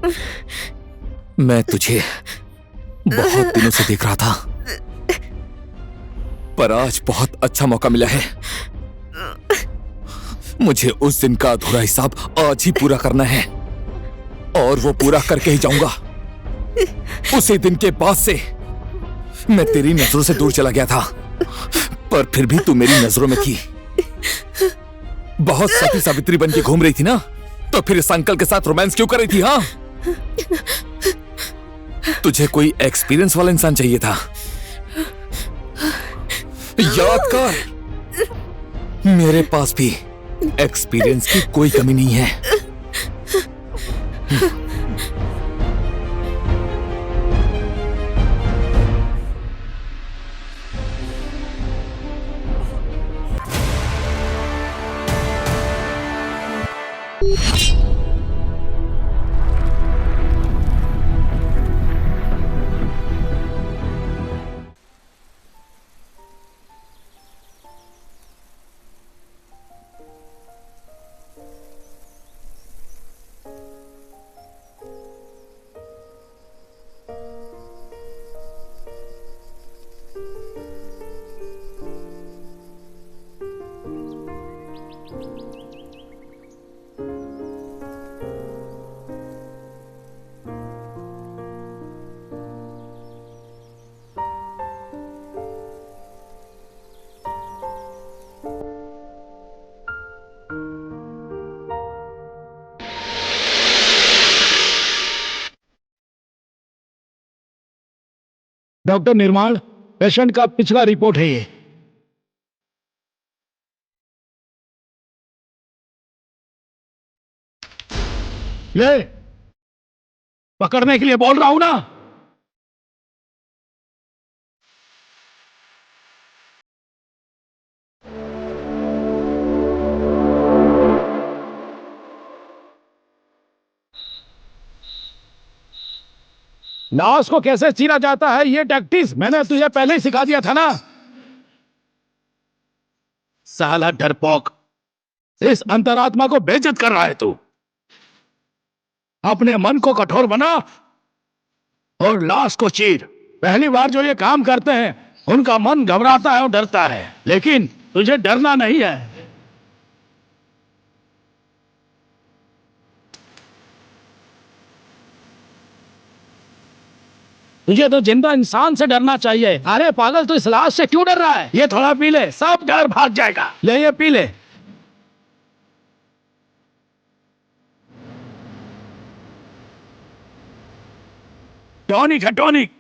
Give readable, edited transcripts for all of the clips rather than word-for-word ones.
मैं तुझे बहुत दिनों से देख रहा था, पर आज बहुत अच्छा मौका मिला है। मुझे उस दिन का अधूरा हिसाब आज ही पूरा करना है, और वो पूरा करके ही जाऊंगा। उसी दिन के बाद से मैं तेरी नजरों से दूर चला गया था, पर फिर भी तू मेरी नजरों में थी। बहुत सती सावित्री बन के घूम रही थी ना, तो फिर इस अंकल के साथ रोमांस क्यों कर रही थी? हाँ, तुझे कोई एक्सपीरियंस वाला इंसान चाहिए था। याद कर, मेरे पास भी एक्सपीरियंस की कोई कमी नहीं है। डॉक्टर निर्माण, पेशेंट का पिछला रिपोर्ट है ये। पकड़ने के लिए बोल रहा हूं ना। लाश को कैसे चीरा जाता है ये टैक्टिस मैंने तुझे पहले ही सिखा दिया था ना। साला डरपोक, इस अंतरात्मा को बेइज्जत कर रहा है तू। अपने मन को कठोर बना और लाश को चीर। पहली बार जो ये काम करते हैं उनका मन घबराता है और डरता है, लेकिन तुझे डरना नहीं है। तुझे तो जिंदा इंसान से डरना चाहिए। अरे पागल, तू इस लाश से क्यों डर रहा है? ये थोड़ा पी ले, सब डर भाग जाएगा। ले ये पी ले। टॉनिक है, टॉनिक।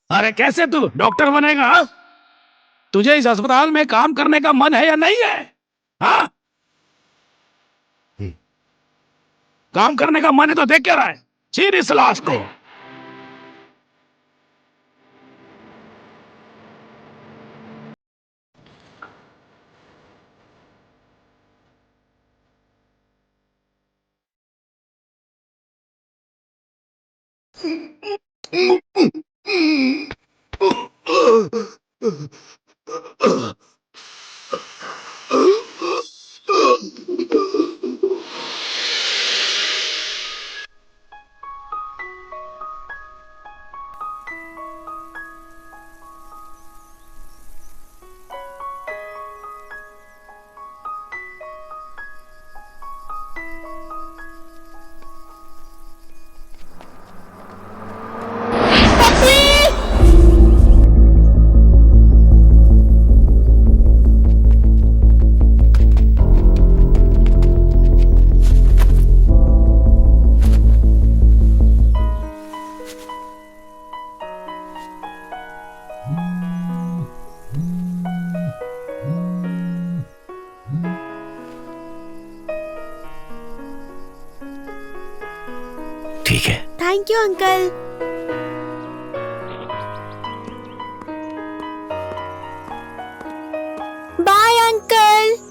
अरे कैसे तू डॉक्टर बनेगा? हा? तुझे इस अस्पताल में काम करने का मन है या नहीं है? हाँ, काम करने का मन है तो देख क्या रहा है? चीर इस लाश को। ठीक है। Thank you uncle. Bye uncle.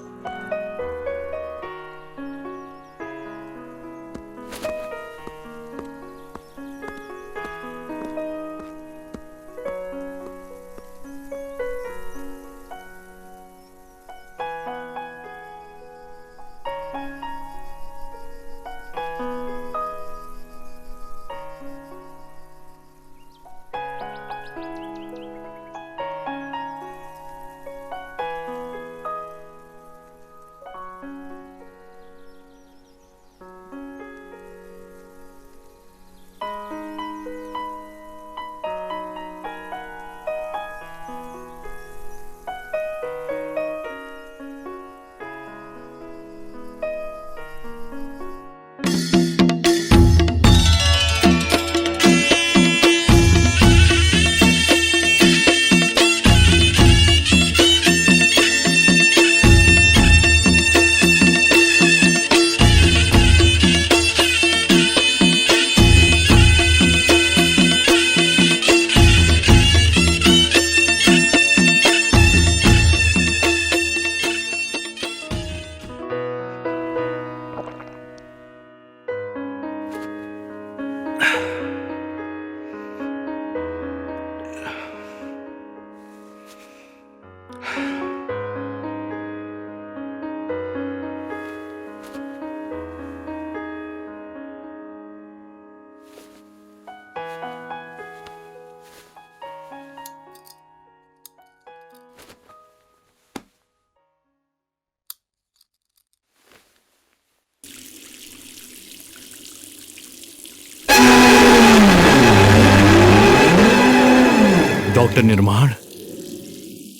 Doctor Nirman,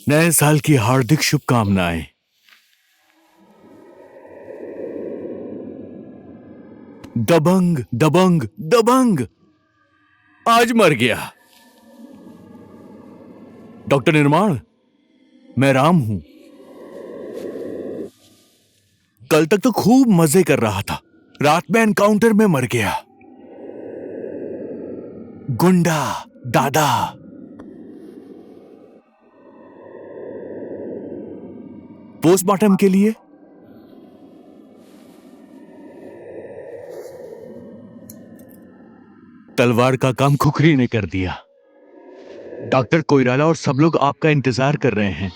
नए साल की हार्दिक शुभकामनाएं। दबंग दबंग दबंग आज मर गया। डॉक्टर निर्माण, मैं राम हूं। कल तक तो खूब मजे कर रहा था, रात में एनकाउंटर में मर गया। गुंडा दादा। पोस्टमार्टम के लिए तलवार का काम खुखरी ने कर दिया। डॉक्टर कोइराला और सब लोग आपका इंतजार कर रहे हैं।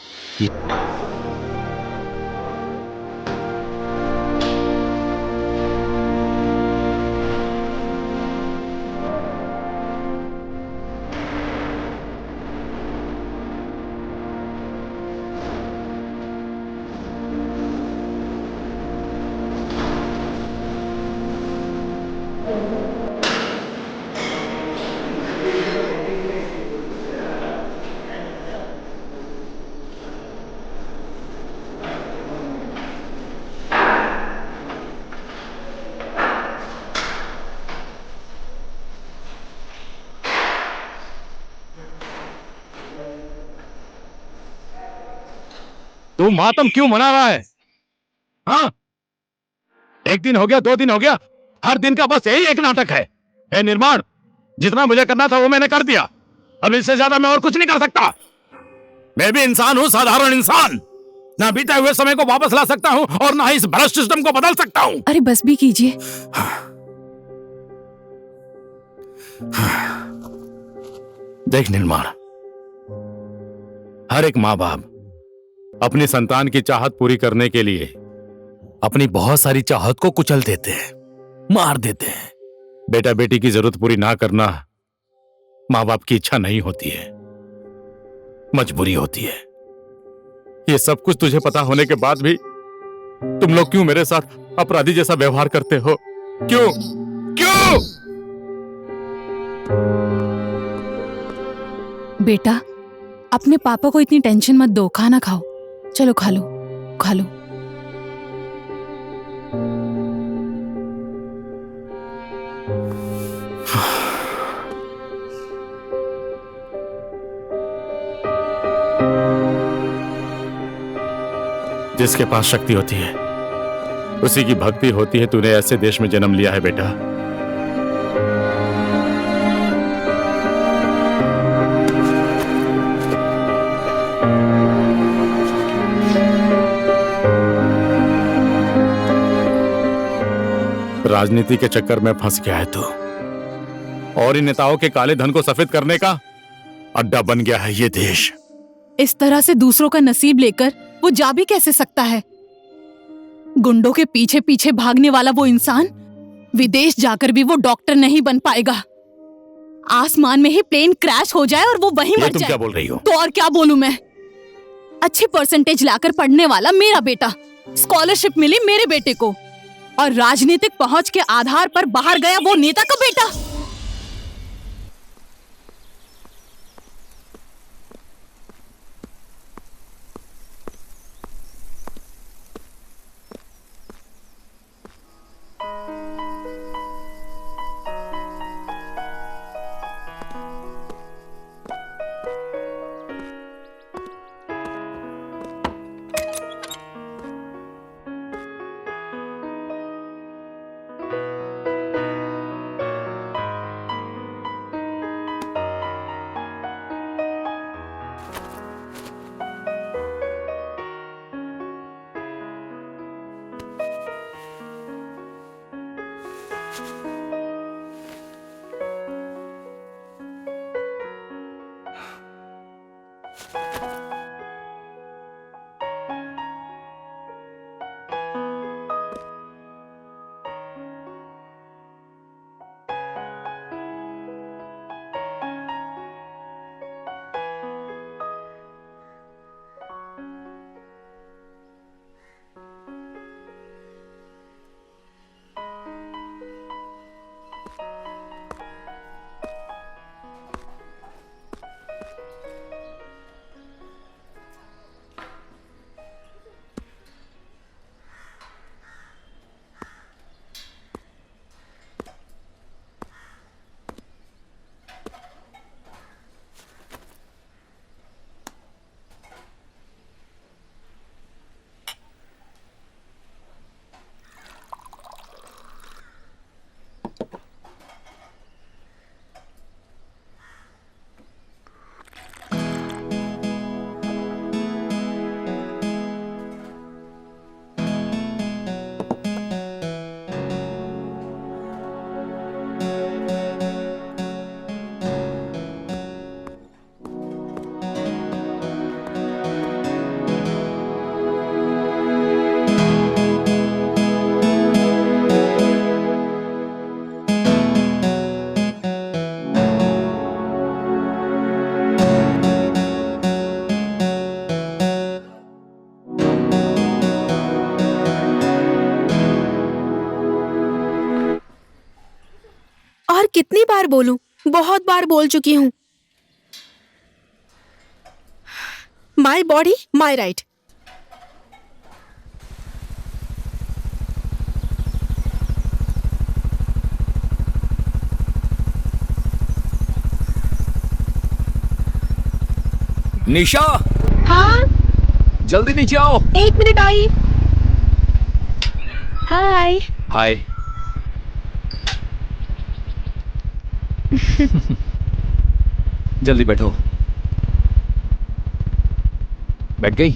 तू मातम क्यों मना रहा है? हाँ, एक दिन हो गया, 2 दिन हो गया, हर दिन का बस यही एक नाटक है। ए निर्माण, जितना मुझे करना था वो मैंने कर दिया। अब इससे ज्यादा मैं और कुछ नहीं कर सकता। मैं भी इंसान हूं, साधारण इंसान। ना बीते हुए समय को वापस ला सकता हूं और ना ही इस भ्रष्ट सिस्टम को बदल सकता हूं। अरे बस भी कीजिए। देख निर्माण, हर एक माँ बाप अपनी संतान की चाहत पूरी करने के लिए अपनी बहुत सारी चाहत को कुचल देते हैं, मार देते हैं। बेटा बेटी की जरूरत पूरी ना करना माँ बाप की इच्छा नहीं होती है, मजबूरी होती है। ये सब कुछ तुझे पता होने के बाद भी तुम लोग क्यों मेरे साथ अपराधी जैसा व्यवहार करते हो? क्यों क्यों? बेटा, अपने पापा को इतनी टेंशन मत दो, खाना खाओ। चलो खा लो, खा लो। जिसके पास शक्ति होती है उसी की भक्ति होती है। तूने ऐसे देश में जन्म लिया है बेटा। राजनीति के चक्कर में फंस गया है तू, और इन नेताओं के काले धन को सफेद करने का अड्डा बन गया है ये देश। इस तरह से दूसरों का नसीब लेकर वो जा भी कैसे सकता है? गुंडों के पीछे पीछे भागने वाला वो इंसान विदेश जाकर भी वो डॉक्टर नहीं बन पाएगा। आसमान में ही प्लेन क्रैश हो जाए और वो वहीं मर तुम जाए। क्या बोल रही हो? तो और क्या बोलूं मैं? अच्छे परसेंटेज लाकर पढ़ने वाला मेरा बेटा, स्कॉलरशिप मिली मेरे बेटे को, और राजनीतिक पहुंच के आधार पर बाहर गया वो नेता का बेटा। बार बोलूं? बहुत बार बोल चुकी हूं। My body my right. निशा, हाँ, जल्दी नीचे आओ। 1 मिनट आई। हाय। हाय। जल्दी बैठो। बैठ गई?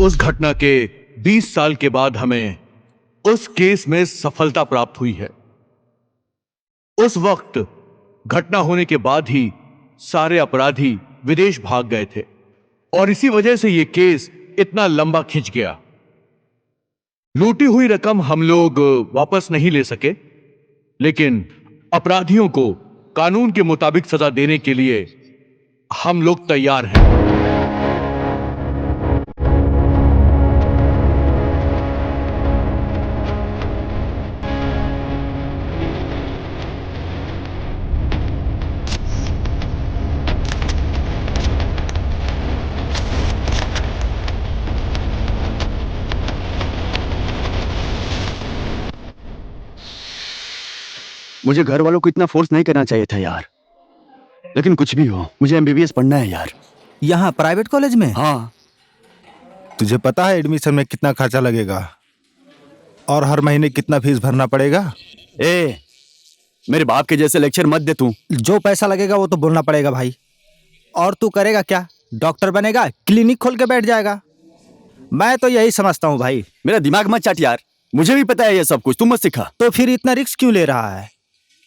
उस घटना के 20 साल के बाद हमें उस केस में सफलता प्राप्त हुई है। उस वक्त घटना होने के बाद ही सारे अपराधी विदेश भाग गए थे और इसी वजह से यह केस इतना लंबा खिंच गया। लूटी हुई रकम हम लोग वापस नहीं ले सके, लेकिन अपराधियों को कानून के मुताबिक सजा देने के लिए हम लोग तैयार हैं। मुझे घर वालों को इतना फोर्स नहीं करना चाहिए था यार, लेकिन कुछ भी हो मुझे एमबीबीएस पढ़ना है यार। यहाँ प्राइवेट कॉलेज में? हाँ। तुझे पता है एडमिशन में कितना खर्चा लगेगा और हर महीने कितना फीस भरना पड़ेगा? ए, मेरे बाप के जैसे लेक्चर मत दे तू। जो पैसा लगेगा वो तो बोलना पड़ेगा भाई। और तू करेगा क्या? डॉक्टर बनेगा, क्लिनिक खोल के बैठ जाएगा? मैं तो यही समझता हूँ भाई। मेरा दिमाग मत चाट यार, मुझे भी पता है ये सब कुछ, तू मत सिखा। तो फिर इतना रिस्क क्यों ले रहा है?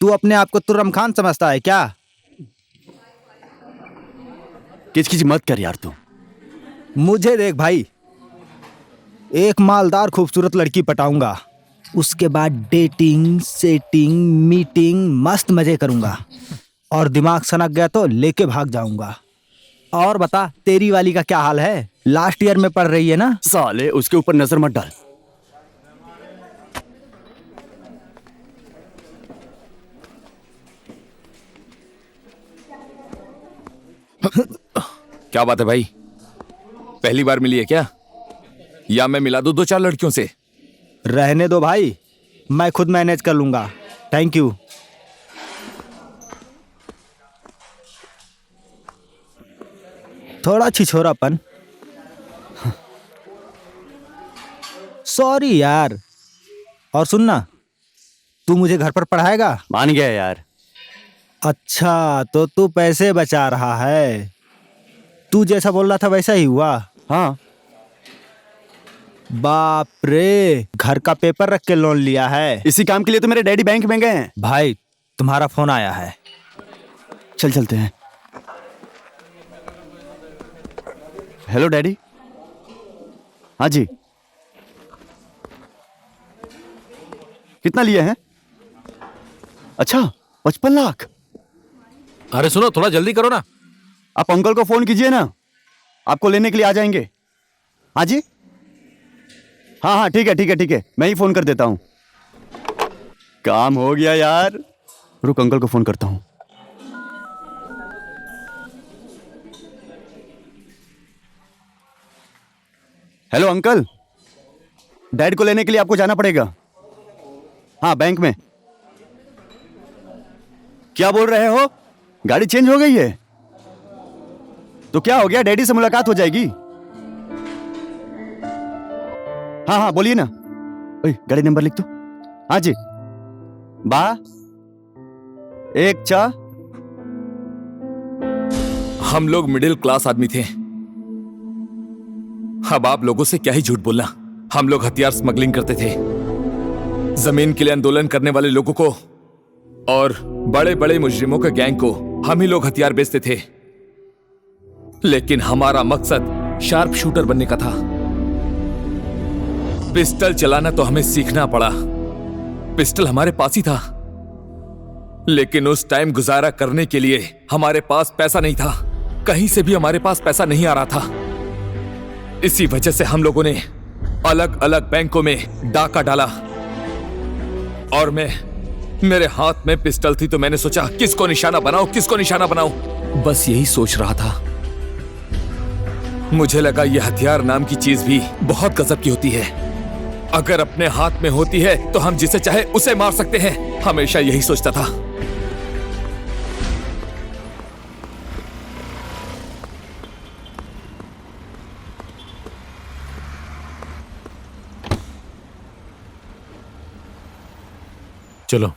तू अपने आप को तुर्रम खान समझता है क्या? किच मत कर यार तू। मुझे देख भाई, एक मालदार खूबसूरत लड़की पटाऊंगा, उसके बाद डेटिंग, सेटिंग, मीटिंग, मस्त मजे करूंगा और दिमाग सनक गया तो लेके भाग जाऊंगा। और बता, तेरी वाली का क्या हाल है? लास्ट ईयर में पढ़ रही है ना? साले उसके ऊपर नजर मत डाल। क्या बात है भाई, पहली बार मिली है क्या? या मैं मिला दूं 2-4 लड़कियों से? रहने दो भाई, मैं खुद मैनेज कर लूंगा। Thank you. थोड़ा छिछोरापन। सॉरी यार। और सुनना, तू मुझे घर पर पढ़ाएगा? मान गया यार। अच्छा, तो तू पैसे बचा रहा है। तू जैसा बोल रहा था वैसा ही हुआ? हाँ। बाप रे, घर का पेपर रख के लोन लिया है? इसी काम के लिए तो मेरे डैडी बैंक में गए हैं। भाई, तुम्हारा फोन आया है। चलते हैं। Hello daddy. हाँ जी। कितना लिए हैं? अच्छा, 55 लाख। अरे सुनो, थोड़ा जल्दी करो ना। आप अंकल को फोन कीजिए ना, आपको लेने के लिए आ जाएंगे। हाँ जी, हाँ ठीक है, मैं ही फोन कर देता हूं। काम हो गया यार। रुक, अंकल को फोन करता हूं। हेलो अंकल, डैड को लेने के लिए आपको जाना पड़ेगा। हाँ, बैंक में। क्या बोल रहे हो? गाड़ी चेंज हो गई है? तो क्या हो गया, डैडी से मुलाकात हो जाएगी। हाँ बोलिए ना। ओए, गाड़ी नंबर लिख दो। हाँ जी। बा 1 4। हम लोग मिडिल क्लास आदमी थे। अब आप लोगों से क्या ही झूठ बोलना। हम लोग हथियार स्मगलिंग करते थे, जमीन के लिए आंदोलन करने वाले लोगों को और बड़े बड़े मुजरिमों के गैंग को हम ही लोग हथियार बेचते थे। लेकिन हमारा मकसद शार्प शूटर बनने का था। पिस्टल चलाना तो हमें सीखना पड़ा। पिस्टल हमारे पास ही था, लेकिन उस टाइम गुजारा करने के लिए हमारे पास पैसा नहीं था। कहीं से भी हमारे पास पैसा नहीं आ रहा था। इसी वजह से हम लोगों ने अलग अलग बैंकों में डाका डाला और मेरे हाथ में पिस्टल थी, तो मैंने सोचा किसको निशाना बनाऊं, किसको निशाना बनाऊं। बस यही सोच रहा था। मुझे लगा यह हथियार नाम की चीज भी बहुत गजब की होती है। अगर अपने हाथ में होती है तो हम जिसे चाहे उसे मार सकते हैं। हमेशा यही सोचता था। चलो।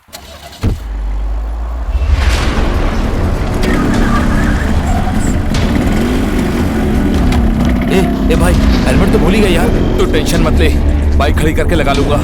ए भाई, हेलमेट तो भूल ही गया यार। तू टेंशन मत ले, बाइक खड़ी करके लगा लूंगा।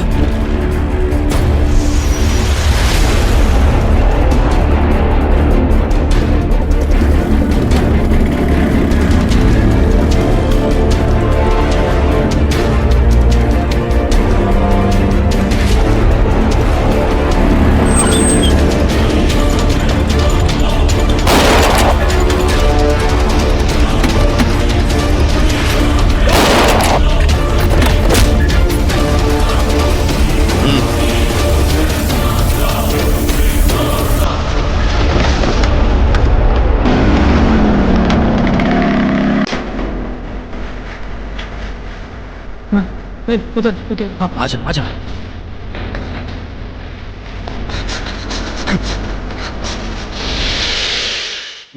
आजा आजा।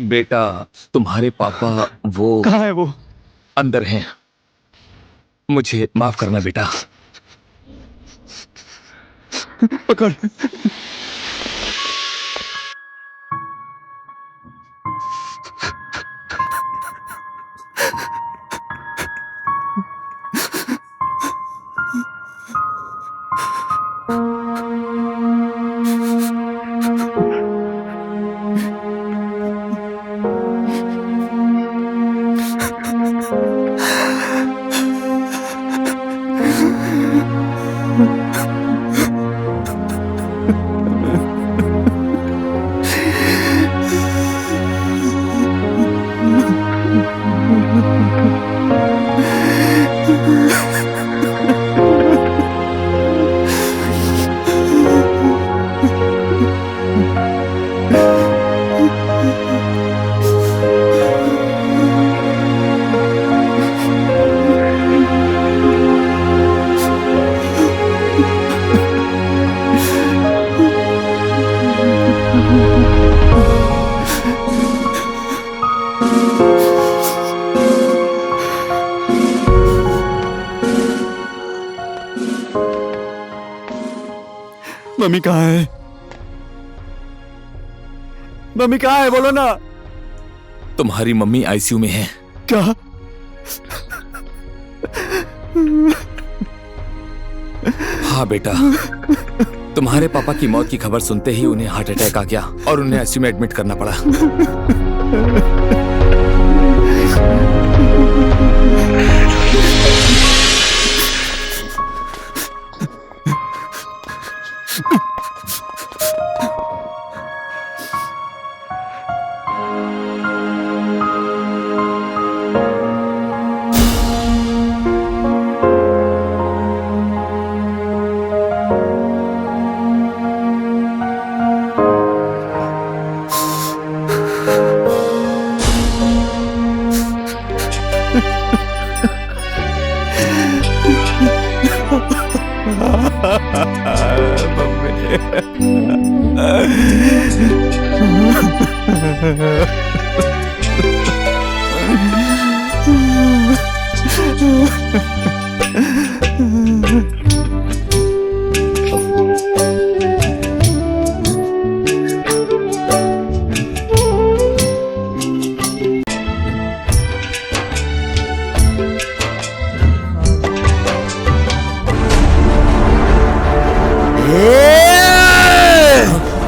बेटा, तुम्हारे पापा वो कहाँ है वो? अंदर हैं। मुझे माफ करना बेटा। पकड़। मम्मी कहाँ है? मम्मी कहाँ है? बोलो ना। तुम्हारी मम्मी आईसीयू में है। क्या? हाँ बेटा, तुम्हारे पापा की मौत की खबर सुनते ही उन्हें हार्ट अटैक आ गया और उन्हें आईसीयू में एडमिट करना पड़ा।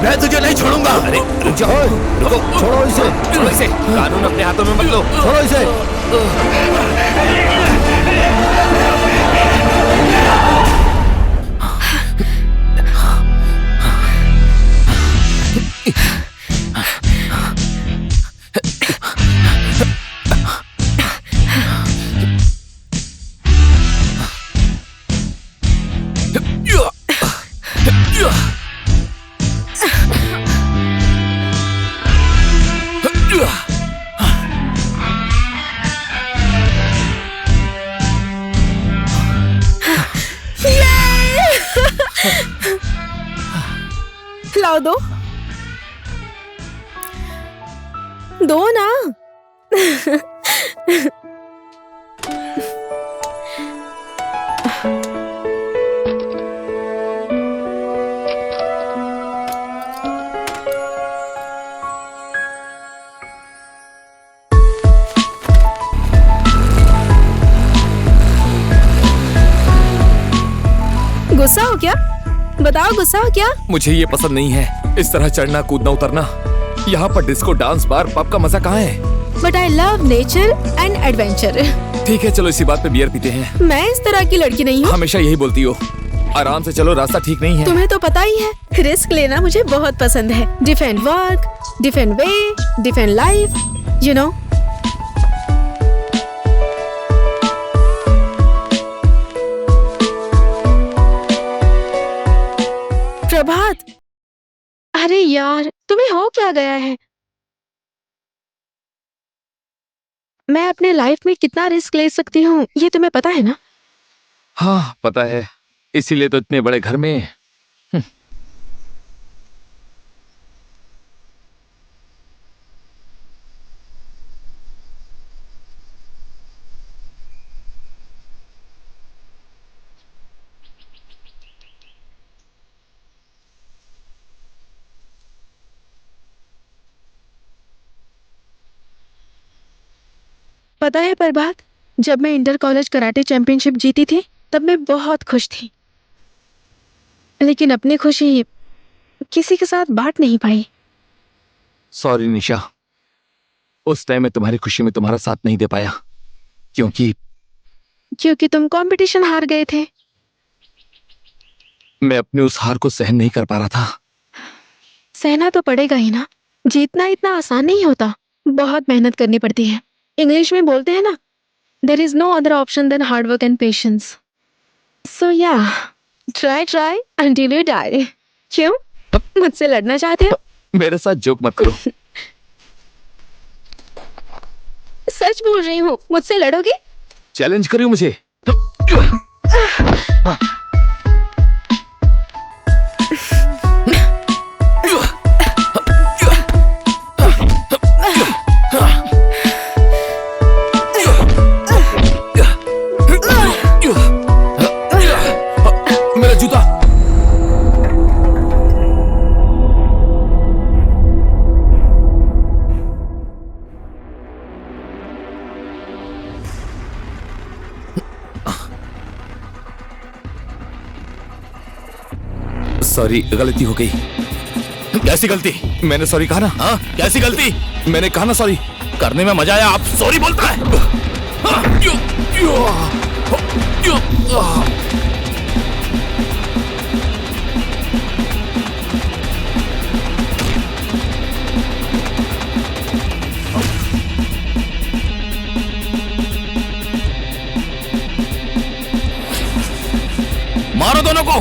मैं तुझे नहीं छोड़ूंगा। अरे रुक जाओ, रुको, छोड़ो इसे, छोड़ो इसे, कानून अपने हाथों में मत लो। छोड़ो इसे। लाओ दो, दो ना। गुस्सा हो क्या? बताओ, गुस्सा हो क्या? मुझे ये पसंद नहीं है, इस तरह चढ़ना कूदना उतरना। यहाँ पर डिस्को, डांस बार, पब का मजा कहाँ है? But I love nature and adventure. ठीक है, चलो इसी बात पे बियर पीते हैं। मैं इस तरह की लड़की नहीं हूँ। हमेशा यही बोलती हो। आराम से चलो, रास्ता ठीक नहीं है। तुम्हें तो पता ही है, रिस्क लेना मुझे बहुत पसंद है। Different work, different way, different life, you know. Prabhat, अरे यार, तुम्हें हो क्या गया है? मैं अपने लाइफ में कितना रिस्क ले सकती हूँ, ये तुम्हें पता है ना? हाँ पता है, इसीलिए तो इतने बड़े घर में। पता है प्रभात, जब मैं इंटर कॉलेज कराटे चैंपियनशिप जीती थी तब मैं बहुत खुश थी, लेकिन अपनी खुशी किसी के साथ बांट नहीं पाई। सॉरी निशा, उस टाइम मैं तुम्हारी खुशी में तुम्हारा साथ नहीं दे पाया, क्योंकि तुम कंपटीशन हार गए थे। मैं अपनी उस हार को सहन नहीं कर पा रहा था। सहना तो पड़ेगा ही ना, जीतना इतना आसान नहीं होता, बहुत मेहनत करनी पड़ती है। इंग्लिश में बोलते हैं ना, there is no other option than hard work and patience. So yeah, try until you die. क्यों, मुझसे लड़ना चाहते हो? मेरे साथ जोक मत करो। सच बोल रही हूँ, मुझसे लड़ोगे? चैलेंज करियो मुझे। मेरा जूता। सॉरी, गलती हो गई। कैसी गलती? मैंने सॉरी कहा ना। हाँ, कैसी गलती? मैंने कहा ना सॉरी। करने में मजा आया, आप सॉरी बोलता है। मारो दोनों को।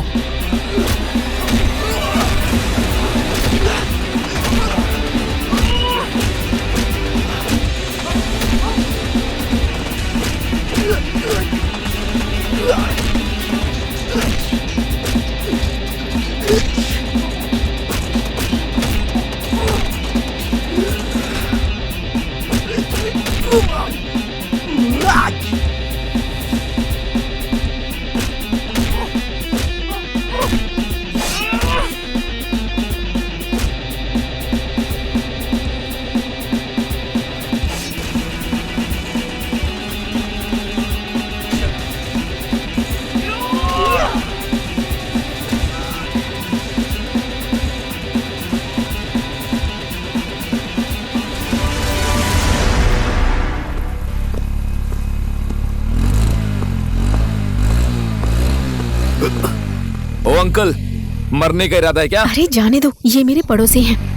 ओ अंकल, मरने का इरादा है क्या? अरे जाने दो, ये मेरे पड़ोसी हैं।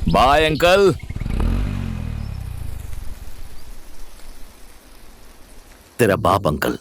Bye uncle. तेरा बाप अंकल।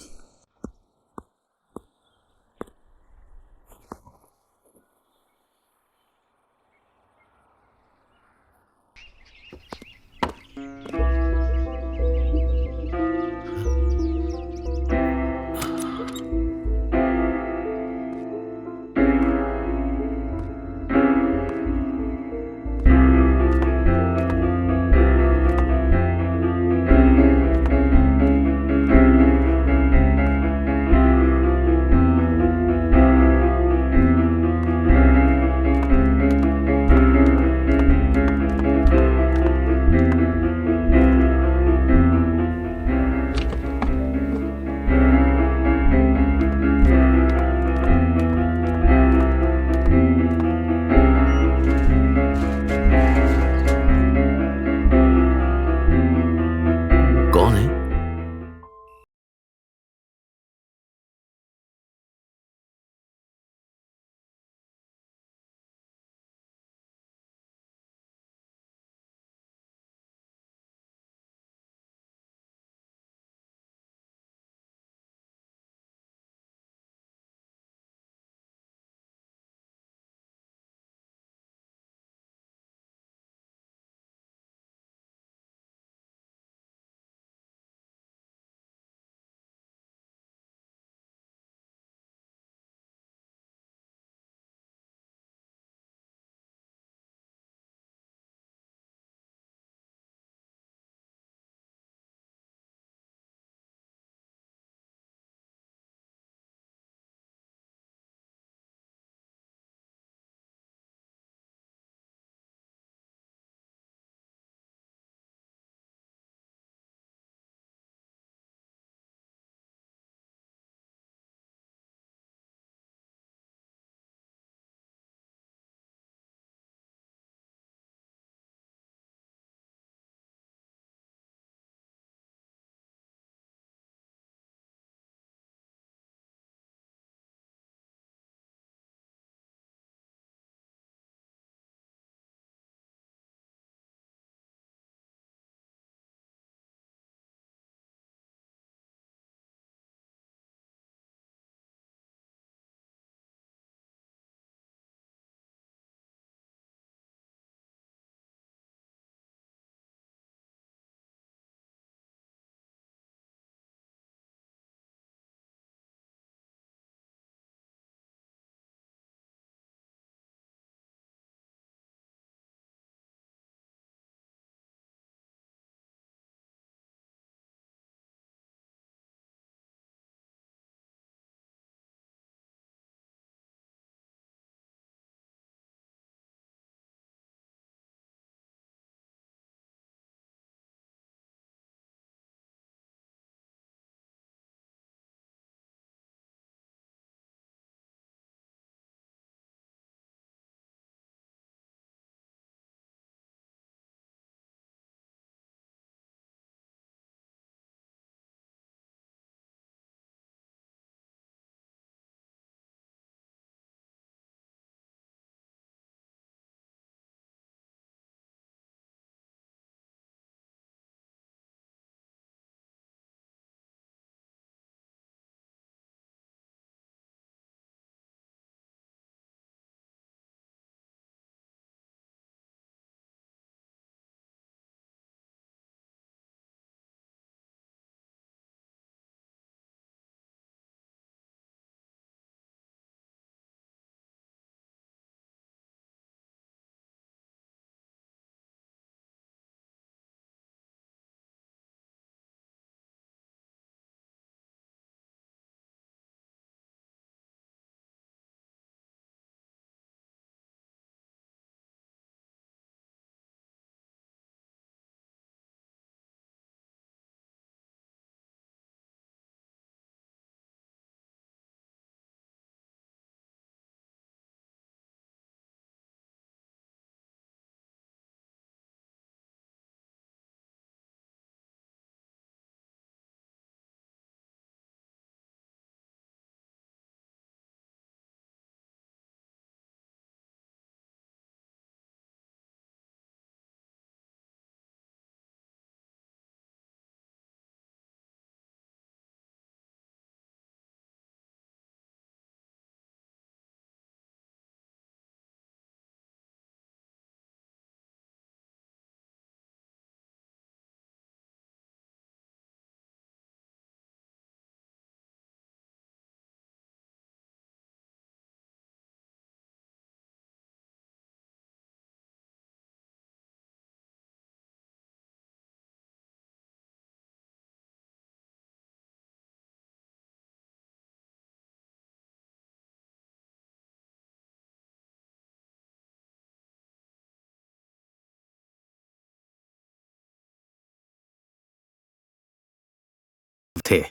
थे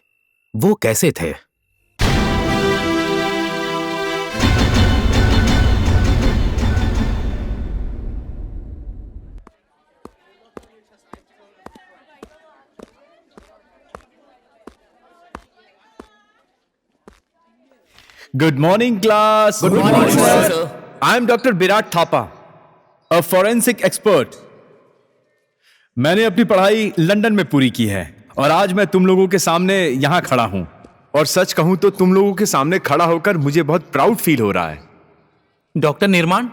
वो कैसे थे? Good morning, class. Good morning, sir. I am Dr. Virat Thapa, a forensic expert. मैंने अपनी पढ़ाई लंदन में पूरी की है और आज मैं तुम लोगों के सामने यहाँ खड़ा हूँ। और सच कहूँ तो तुम लोगों के सामने खड़ा होकर मुझे बहुत प्राउड फील हो रहा है। डॉक्टर निर्माण?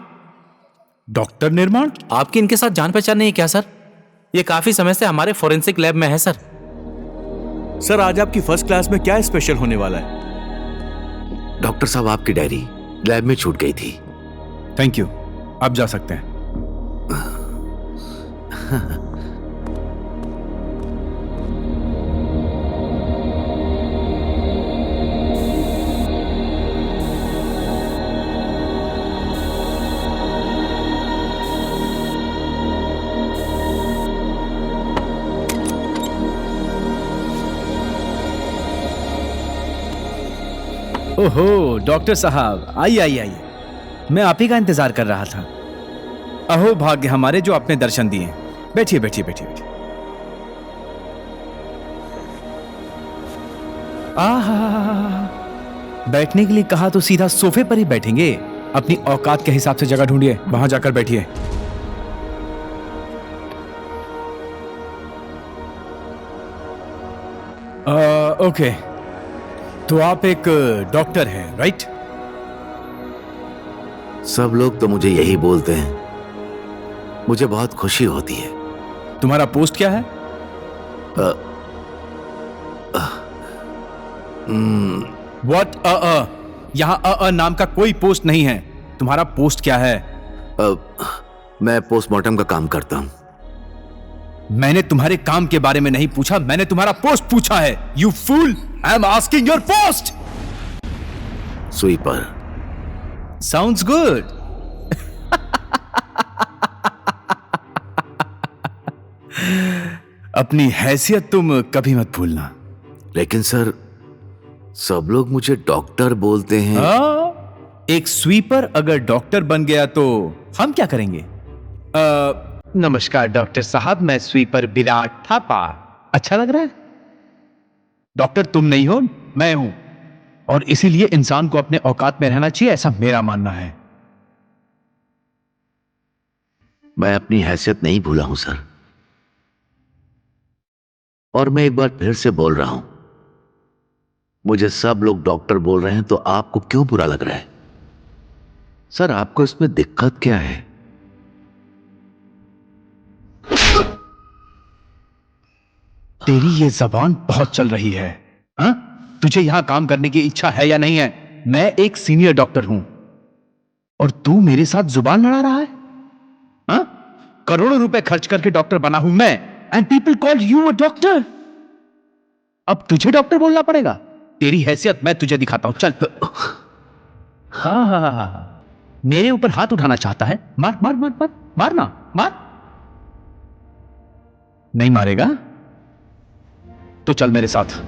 डॉक्टर निर्माण? आपकी इनके साथ जान पहचान नहीं है क्या सर? ये काफी समय से हमारे फोरेंसिक लैब में है सर। सर, आज आपकी फर्स्ट क्लास में क्या स्पेशल होने वाला है? डॉक्टर साहब, आपकी डायरी लैब में छूट गई थी। थैंक यू, आप जा सकते हैं। ओहो डॉक्टर साहब, आइए आइए आइए, मैं आप ही का इंतजार कर रहा था। अहो भाग्य हमारे जो आपने दर्शन दिए। बैठिए बैठिए बैठिए बैठिए। आहा, बैठने के लिए कहा तो सीधा सोफे पर ही बैठेंगे। अपनी औकात के हिसाब से जगह ढूंढिए, वहां जाकर बैठिए। ओके, तो आप एक डॉक्टर हैं, राइट? सब लोग तो मुझे यही बोलते हैं। मुझे बहुत खुशी होती है। तुम्हारा पोस्ट क्या है? व्हाट? यहां नाम का कोई पोस्ट नहीं है। तुम्हारा पोस्ट क्या है? मैं पोस्टमार्टम का काम करता हूं। मैंने तुम्हारे काम के बारे में नहीं पूछा, मैंने तुम्हारा पोस्ट पूछा है। You fool, I am asking your post. Sweeper. Sounds good. अपनी हैसियत तुम कभी मत भूलना। लेकिन सर, सब लोग मुझे डॉक्टर बोलते हैं। एक स्वीपर अगर डॉक्टर बन गया तो हम क्या करेंगे? नमस्कार डॉक्टर साहब, मैं स्वीपर विराट थापा। अच्छा लग रहा है? डॉक्टर तुम नहीं हो, मैं हूं, और इसीलिए इंसान को अपने औकात में रहना चाहिए, ऐसा मेरा मानना है। मैं अपनी हैसियत नहीं भूला हूं सर, और मैं एक बार फिर से बोल रहा हूं, मुझे सब लोग डॉक्टर बोल रहे हैं तो आपको क्यों बुरा लग रहा है? सर, आपको इसमें दिक्कत क्या है? तेरी ये जबान बहुत चल रही है। हाँ? तुझे यहां काम करने की इच्छा है या नहीं है? मैं एक सीनियर डॉक्टर हूं और तू मेरे साथ जुबान लड़ा रहा है। हाँ? करोड़ों रुपए खर्च करके डॉक्टर बना हूं मैं, and people call you a doctor. अब तुझे डॉक्टर बोलना पड़ेगा? तेरी हैसियत मैं तुझे दिखाता हूं, चल। हाँ हाँ हाँ हाँ, मेरे ऊपर हाथ उठाना चाहता है? मार मार मार मार, मारना, मार। नहीं मारेगा तो चल मेरे साथ।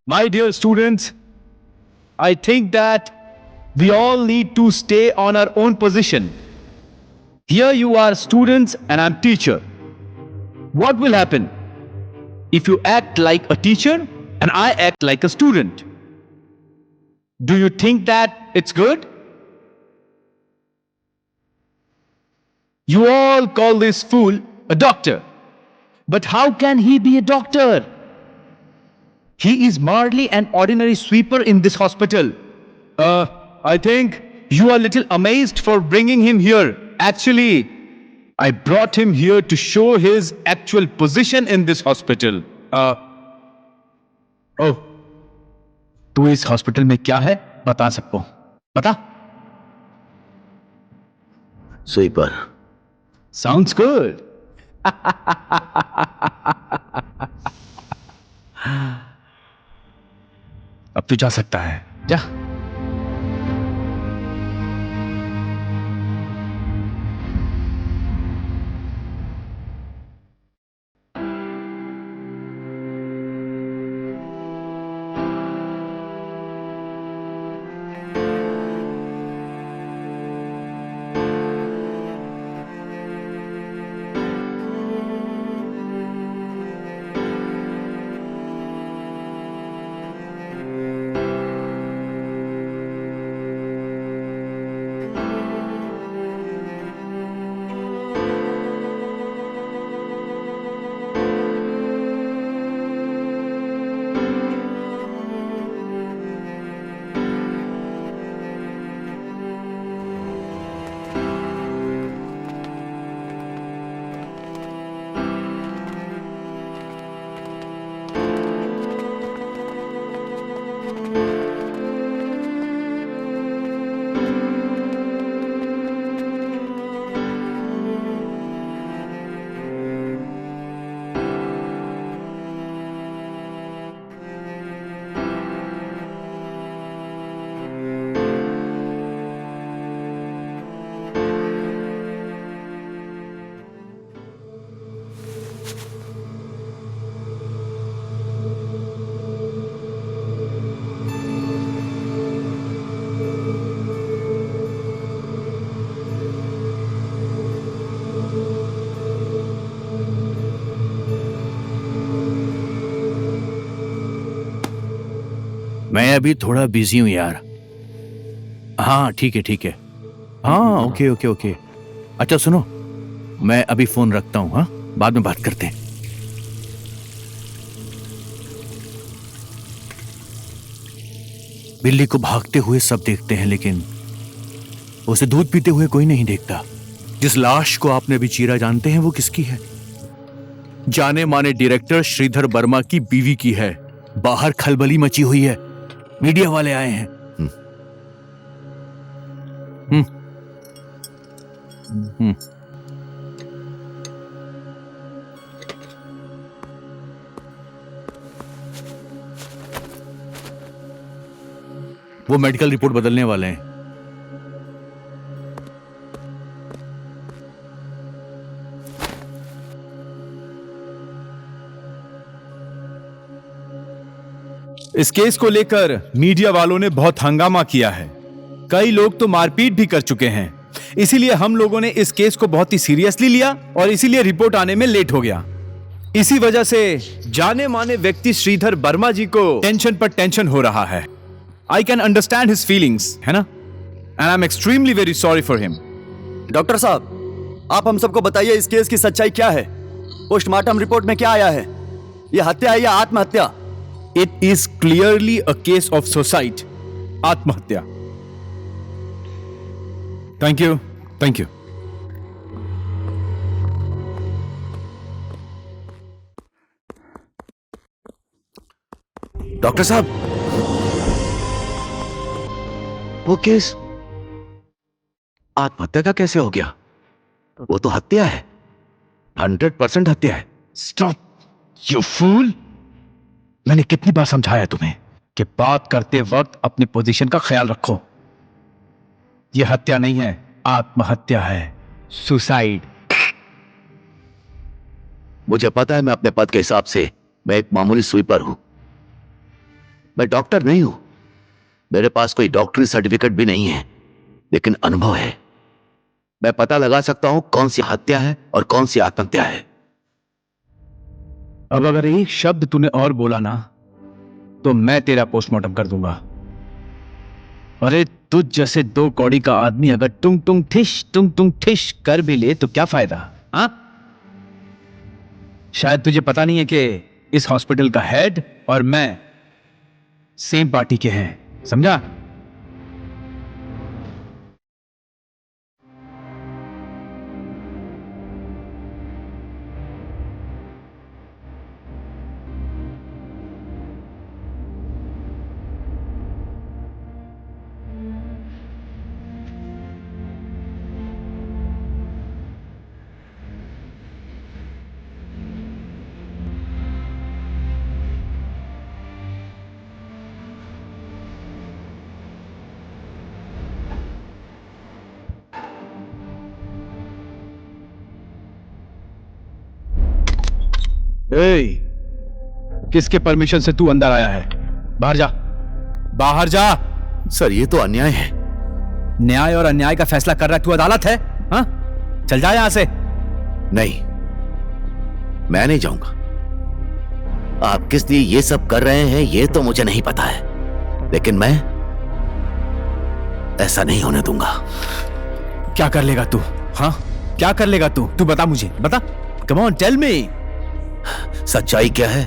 My dear students, I think that we all need to stay on our own position. Here you are students and I'm teacher. What will happen if you act like a teacher and I act like a student? Do you think that it's good? You all call this fool a doctor. But how can he be a doctor? He is merely an ordinary sweeper in this hospital. I think you are a little amazed for bringing him here. Actually, I brought him here to show his actual position in this hospital. Oh, तू इस hospital में क्या है बता सबको, बता। Sweeper. Sounds good. अब तू जा सकता है, जा। मैं अभी थोड़ा बिजी हूँ यार। हाँ ठीक है ठीक है। हाँ ओके ओके ओके। अच्छा सुनो, मैं अभी फोन रखता हूँ, हाँ बाद में बात करते हैं। बिल्ली को भागते हुए सब देखते हैं लेकिन उसे दूध पीते हुए कोई नहीं देखता। जिस लाश को आपने अभी चीरा जानते हैं वो किसकी है? जाने माने डायरेक्टर श्रीधर वर्मा की बीवी की है। बाहर खलबली मची हुई है, मीडिया वाले आए हैं। वो मेडिकल रिपोर्ट बदलने वाले हैं। इस केस को लेकर मीडिया वालों ने बहुत हंगामा किया है। कई लोग तो मारपीट भी कर चुके हैं। इसीलिए हम लोगों ने इस केस को बहुत ही सीरियसली लिया और इसीलिए रिपोर्ट आने में लेट हो गया। इसी वजह से जाने माने व्यक्ति श्रीधर वर्मा जी को टेंशन पर टेंशन हो रहा है। I can understand his feelings, है ना? And I am extremely very sorry for him. Doctor साहब, आप हम सबको बताइए इस केस की सच्चाई क्या है? पोस्टमार्टम रिपोर्ट में क्या आया है? यह हत्या है या आत्महत्या? It is clearly a case of suicide, आत्महत्या। Thank you, thank you. Doctor साहब, वो केस आत्महत्या का कैसे हो गया? वो तो हत्या है, 100% हत्या है। Stop you fool. मैंने कितनी बार समझाया तुम्हें कि बात करते वक्त अपनी पोजीशन का ख्याल रखो। यह हत्या नहीं है, आत्महत्या है, सुसाइड। मुझे पता है, मैं अपने पद के हिसाब से मैं एक मामूली स्वीपर हूं। मैं डॉक्टर नहीं हूं, मेरे पास कोई डॉक्टरी सर्टिफिकेट भी नहीं है, लेकिन अनुभव है। मैं पता लगा सकता हूं कौन सी हत्या है और कौन सी आत्महत्या है। अब अगर एक शब्द तूने और बोला ना तो मैं तेरा पोस्टमार्टम कर दूंगा। अरे तुझ जैसे 2 कौड़ी का आदमी अगर टुंग टुंग ठिश कर भी ले तो क्या फायदा? हाँ, शायद तुझे पता नहीं है कि इस हॉस्पिटल का हेड और मैं सेम पार्टी के हैं, समझा? ए, किसके परमिशन से तू अंदर आया है? बाहर जा, बाहर जा। सर ये तो अन्याय है। न्याय और अन्याय का फैसला कर रहा है तू अदालत है? हाँ, चल जा यहां से। नहीं, मैं नहीं जाऊंगा। आप किस लिए ये सब कर रहे हैं ये तो मुझे नहीं पता है, लेकिन मैं ऐसा नहीं होने दूंगा। क्या कर लेगा तू? हाँ, क्या कर लेगा तू? तू बता मुझे, बता। Come on, tell me. सच्चाई क्या है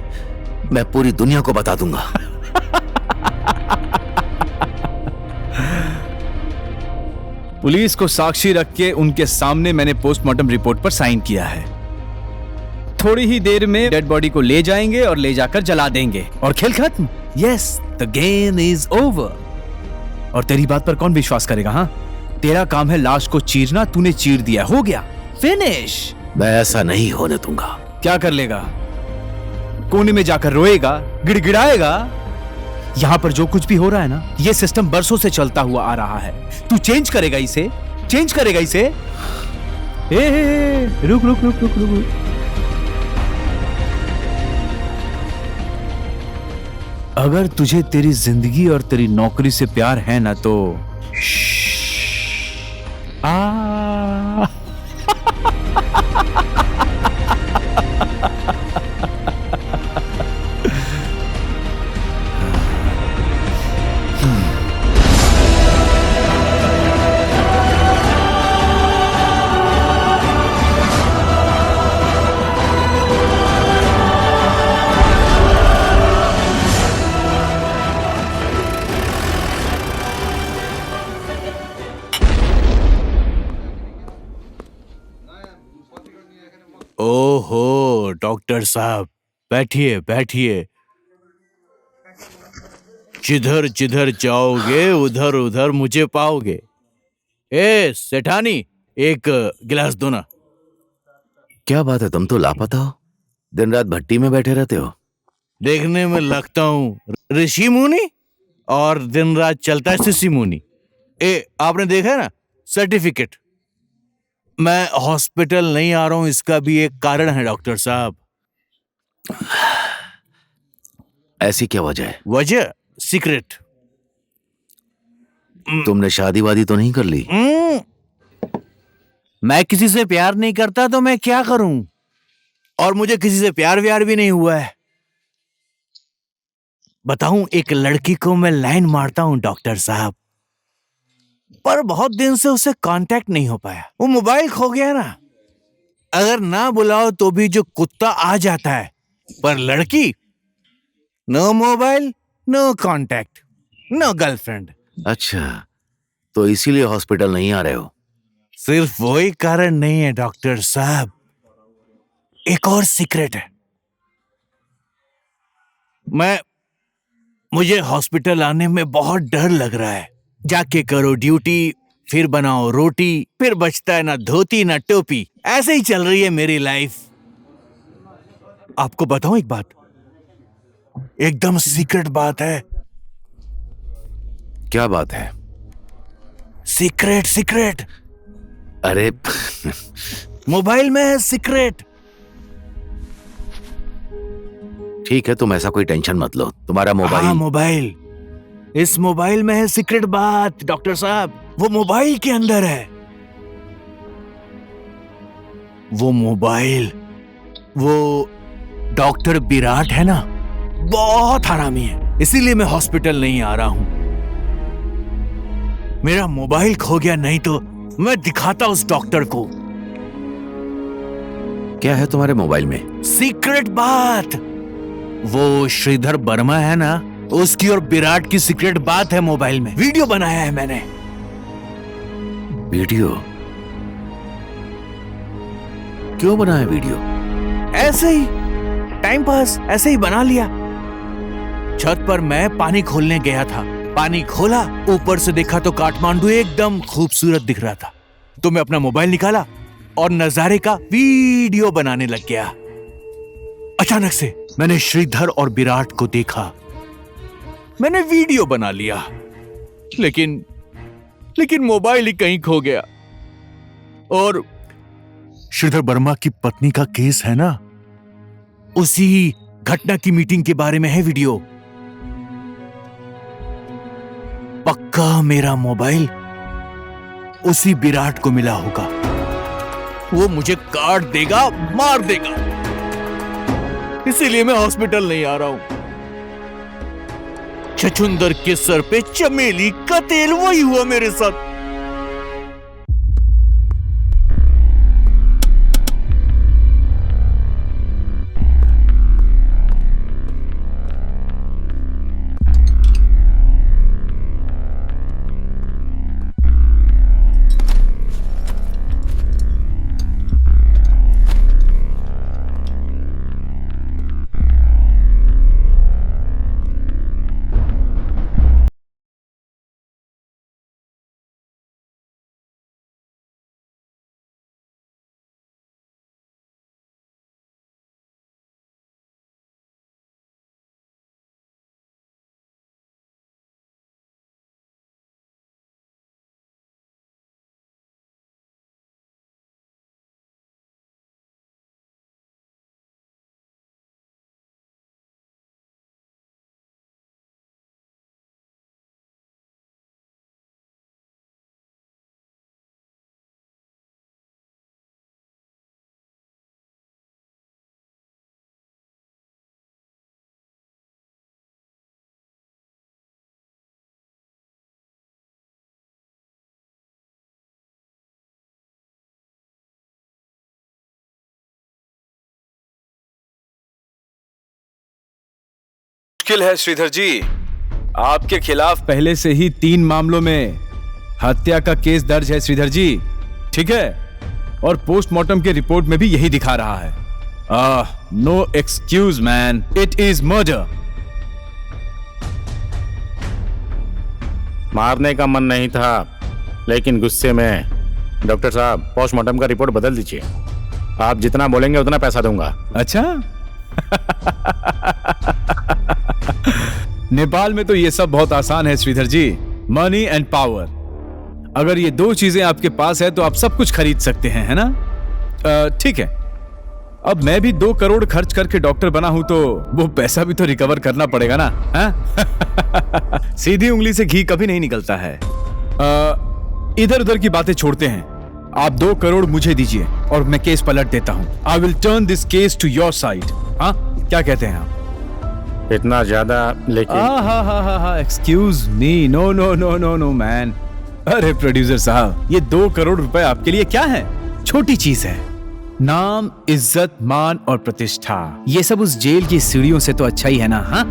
मैं पूरी दुनिया को बता दूंगा। पुलिस को साक्षी रख के उनके सामने मैंने पोस्टमार्टम रिपोर्ट पर साइन किया है। थोड़ी ही देर में डेड बॉडी को ले जाएंगे और ले जाकर जला देंगे और खेल खत्म। Yes, the game is over. और तेरी बात पर कौन विश्वास करेगा? हाँ, तेरा काम है लाश को चीरना, तूने चीर दिया, हो गया, फिनिश। मैं ऐसा नहीं होने दूंगा। क्या कर लेगा? कोने में जाकर रोएगा, गिड़गिड़ाएगा? यहां पर जो कुछ भी हो रहा है ना, ये सिस्टम बरसों से चलता हुआ आ रहा है। तू चेंज करेगा इसे? चेंज करेगा इसे? रुक रुक रुक रुक रुक। अगर तुझे तेरी जिंदगी और तेरी नौकरी से प्यार है ना तो ओहो डॉक्टर साहब, बैठिए बैठिए। जिधर जिधर जाओगे उधर उधर मुझे पाओगे। ए सेठानी, एक गिलास दो ना। क्या बात है, तुम तो लापता हो? दिन रात भट्टी में बैठे रहते हो। देखने में लगता हूँ ऋषि मुनि और दिन रात चलता है शिशि मुनि। आपने देखा है ना सर्टिफिकेट? मैं हॉस्पिटल नहीं आ रहा हूं, इसका भी एक कारण है डॉक्टर साहब। ऐसी क्या वजह है? वजह सीक्रेट। तुमने शादी वादी तो नहीं कर ली? मैं किसी से प्यार नहीं करता तो मैं क्या करूं, और मुझे किसी से प्यार व्यार भी नहीं हुआ है। बताऊं, एक लड़की को मैं लाइन मारता हूं डॉक्टर साहब, पर बहुत दिन से उससे कांटेक्ट नहीं हो पाया। वो मोबाइल खो गया ना, अगर ना बुलाओ तो भी जो कुत्ता आ जाता है, पर लड़की no mobile, no contact, no girlfriend. अच्छा, तो इसीलिए हॉस्पिटल नहीं आ रहे हो? सिर्फ वही कारण नहीं है डॉक्टर साहब, एक और सीक्रेट है। मुझे हॉस्पिटल आने में बहुत डर लग रहा है। जाके करो ड्यूटी, फिर बनाओ रोटी, फिर बचता है ना धोती ना टोपी। ऐसे ही चल रही है मेरी लाइफ। आपको बताऊं एक बात, एकदम सीक्रेट बात है। क्या बात है? Secret secret. अरे मोबाइल में है सीक्रेट। ठीक है, तुम ऐसा कोई टेंशन मत लो। तुम्हारा मोबाइल? हाँ, मोबाइल। इस मोबाइल में है सीक्रेट बात डॉक्टर साहब। वो मोबाइल के अंदर है। वो मोबाइल, वो डॉक्टर विराट है ना, बहुत हरामी है, इसीलिए मैं हॉस्पिटल नहीं आ रहा हूं। मेरा मोबाइल खो गया, नहीं तो मैं दिखाता उस डॉक्टर को। क्या है तुम्हारे मोबाइल में? सीक्रेट बात। वो श्रीधर वर्मा है ना, उसकी और विराट की सीक्रेट बात है मोबाइल में। वीडियो बनाया है मैंने। वीडियो? क्यों बनाया वीडियो? ऐसे ही, टाइम पास, ऐसे ही बना लिया। छत पर मैं पानी खोलने गया था, पानी खोला, ऊपर से देखा तो काठमांडू एकदम खूबसूरत दिख रहा था। तो मैं अपना मोबाइल निकाला और नजारे का वीडियो बनाने लग गया। अचानक से मैंने श्रीधर और विराट को देखा। मैंने वीडियो बना लिया, लेकिन मोबाइल ही कहीं खो गया। और श्रीधर वर्मा की पत्नी का केस है ना, उसी घटना की मीटिंग के बारे में है वीडियो। पक्का मेरा मोबाइल उसी विराट को मिला होगा। वो मुझे काट देगा, मार देगा। इसीलिए मैं हॉस्पिटल नहीं आ रहा हूं। छछुंदर के सर पे चमेली का तेल, वही हुआ मेरे साथ। मुश्किल है श्रीधर जी, आपके खिलाफ पहले से ही 3 मामलों में हत्या का केस दर्ज है श्रीधर जी, ठीक है? और पोस्टमार्टम के रिपोर्ट में भी यही दिखा रहा है। No excuse man, it is murder. मारने का मन नहीं था, लेकिन गुस्से में। डॉक्टर साहब, पोस्टमार्टम का रिपोर्ट बदल दीजिए। आप जितना बोलेंगे उतना पैसा दूंगा। अच्छा नेपाल में तो ये सब बहुत आसान है श्रीधर जी, मनी एंड पावर। अगर ये 2 चीजें आपके पास है तो आप सब कुछ खरीद सकते हैं, है ना? ठीक है, अब मैं भी 2 करोड़ खर्च करके डॉक्टर बना हूं तो वो पैसा भी तो रिकवर करना पड़ेगा ना, हाँ? सीधी उंगली से घी कभी नहीं निकलता है। इधर उधर की बातें छोड़ते हैं, आप 2 करोड़ मुझे दीजिए और मैं केस पलट देता हूं। I will turn this case to your side. हाँ, क्या कहते हैं आप? इतना ज्यादा? लेकिन excuse me, no no no no no man. अरे प्रोड्यूसर साहब, ये 2 करोड़ रुपए आपके लिए क्या है? छोटी चीज है। नाम, इज्जत, मान और प्रतिष्ठा, ये सब उस जेल की सीढ़ियों से तो अच्छा ही है ना? हाँ,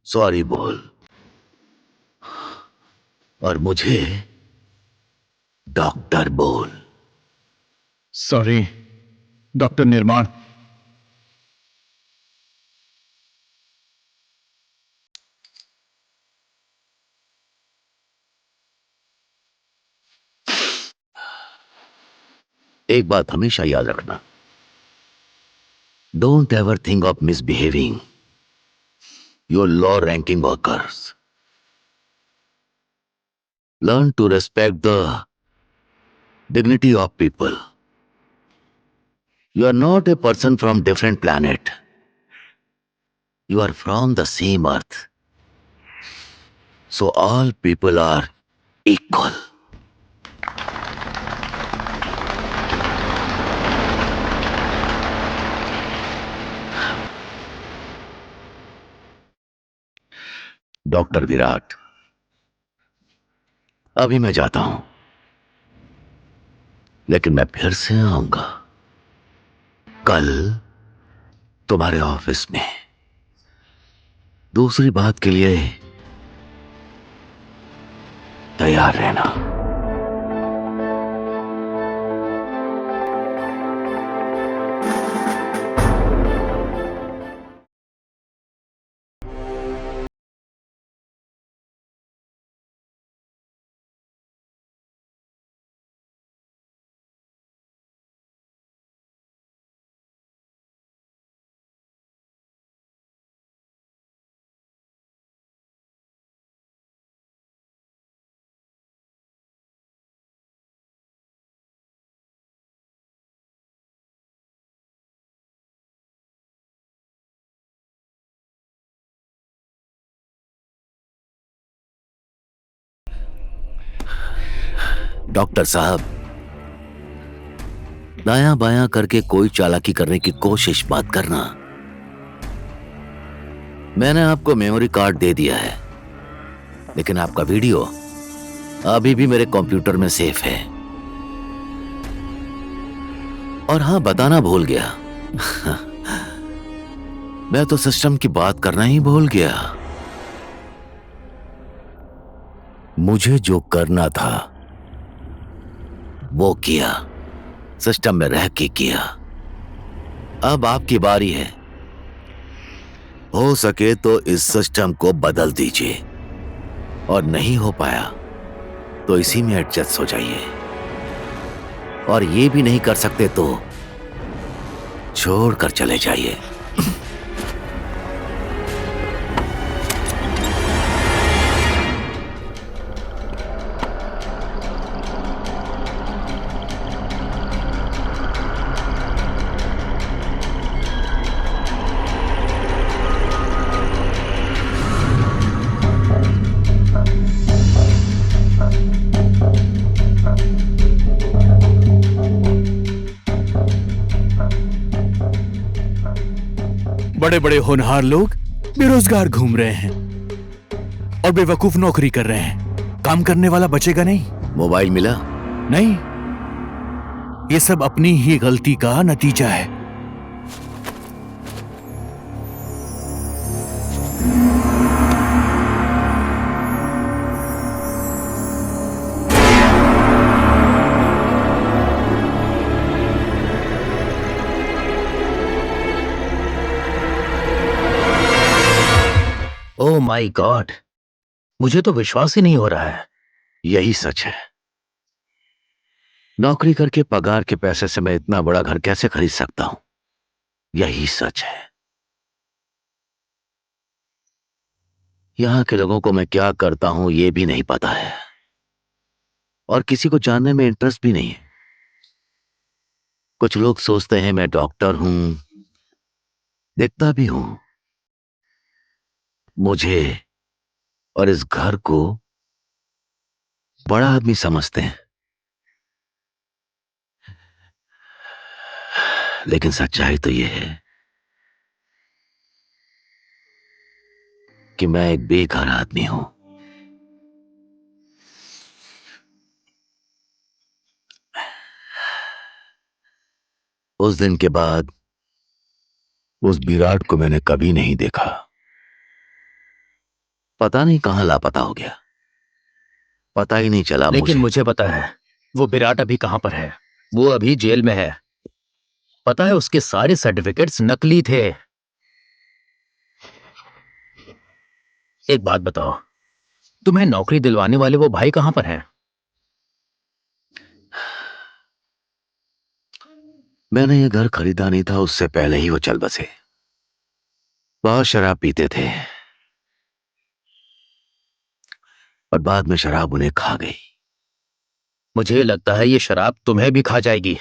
सॉरी बोल और मुझे डॉक्टर बोल। सॉरी डॉक्टर निर्माण। एक बात हमेशा याद रखना, don't ever think of misbehaving your low ranking workers. Learn to respect the dignity of people. You are not a person from different planet. You are from the same earth. So all people are equal. Doctor Virat, अभी मैं जाता हूं, लेकिन मैं फिर से आऊंगा कल तुम्हारे ऑफिस में। दूसरी बात के लिए तैयार रहना। डॉक्टर साहब, दायां बायां करके कोई चालाकी करने की कोशिश मत करना। मैंने आपको मेमोरी कार्ड दे दिया है, लेकिन आपका वीडियो अभी भी मेरे कंप्यूटर में सेफ है। और हां, बताना भूल गया मैं तो सिस्टम की बात करना ही भूल गया। मुझे जो करना था वो किया, सिस्टम में रह के किया। अब आपकी बारी है। हो सके तो इस सिस्टम को बदल दीजिए, और नहीं हो पाया तो इसी में एडजस्ट हो जाइए। और ये भी नहीं कर सकते तो छोड़कर चले जाइए। बड़े बड़े होनहार लोग बेरोजगार घूम रहे हैं और बेवकूफ नौकरी कर रहे हैं। काम करने वाला बचेगा नहीं। मोबाइल मिला? नहीं, ये सब अपनी ही गलती का नतीजा है। ओह माय गॉड, मुझे तो विश्वास ही नहीं हो रहा है। यही सच है। नौकरी करके पगार के पैसे से मैं इतना बड़ा घर कैसे खरीद सकता हूं? यही सच है। यहां के लोगों को मैं क्या करता हूं ये भी नहीं पता है, और किसी को जानने में इंटरेस्ट भी नहीं है। कुछ लोग सोचते हैं मैं डॉक्टर हूं, देखता भी हूं। मुझे और इस घर को बड़ा आदमी समझते हैं, लेकिन सच्चाई तो यह है कि मैं एक बेघर आदमी हूं। उस दिन के बाद उस विराट को मैंने कभी नहीं देखा। पता नहीं कहां लापता हो गया, पता ही नहीं चला लेकिन मुझे पता है वो विराट अभी कहां पर है। वो अभी जेल में है। पता है उसके सारे सर्टिफिकेट्स नकली थे। एक बात बताओ, तुम्हें नौकरी दिलवाने वाले वो भाई कहां पर हैं? मैंने ये घर खरीदा नहीं था उससे पहले ही वो चल बसे। बहुत शराब पीते थे और बाद में शराब उन्हें खा गई। मुझे लगता है ये शराब तुम्हें भी खा जाएगी।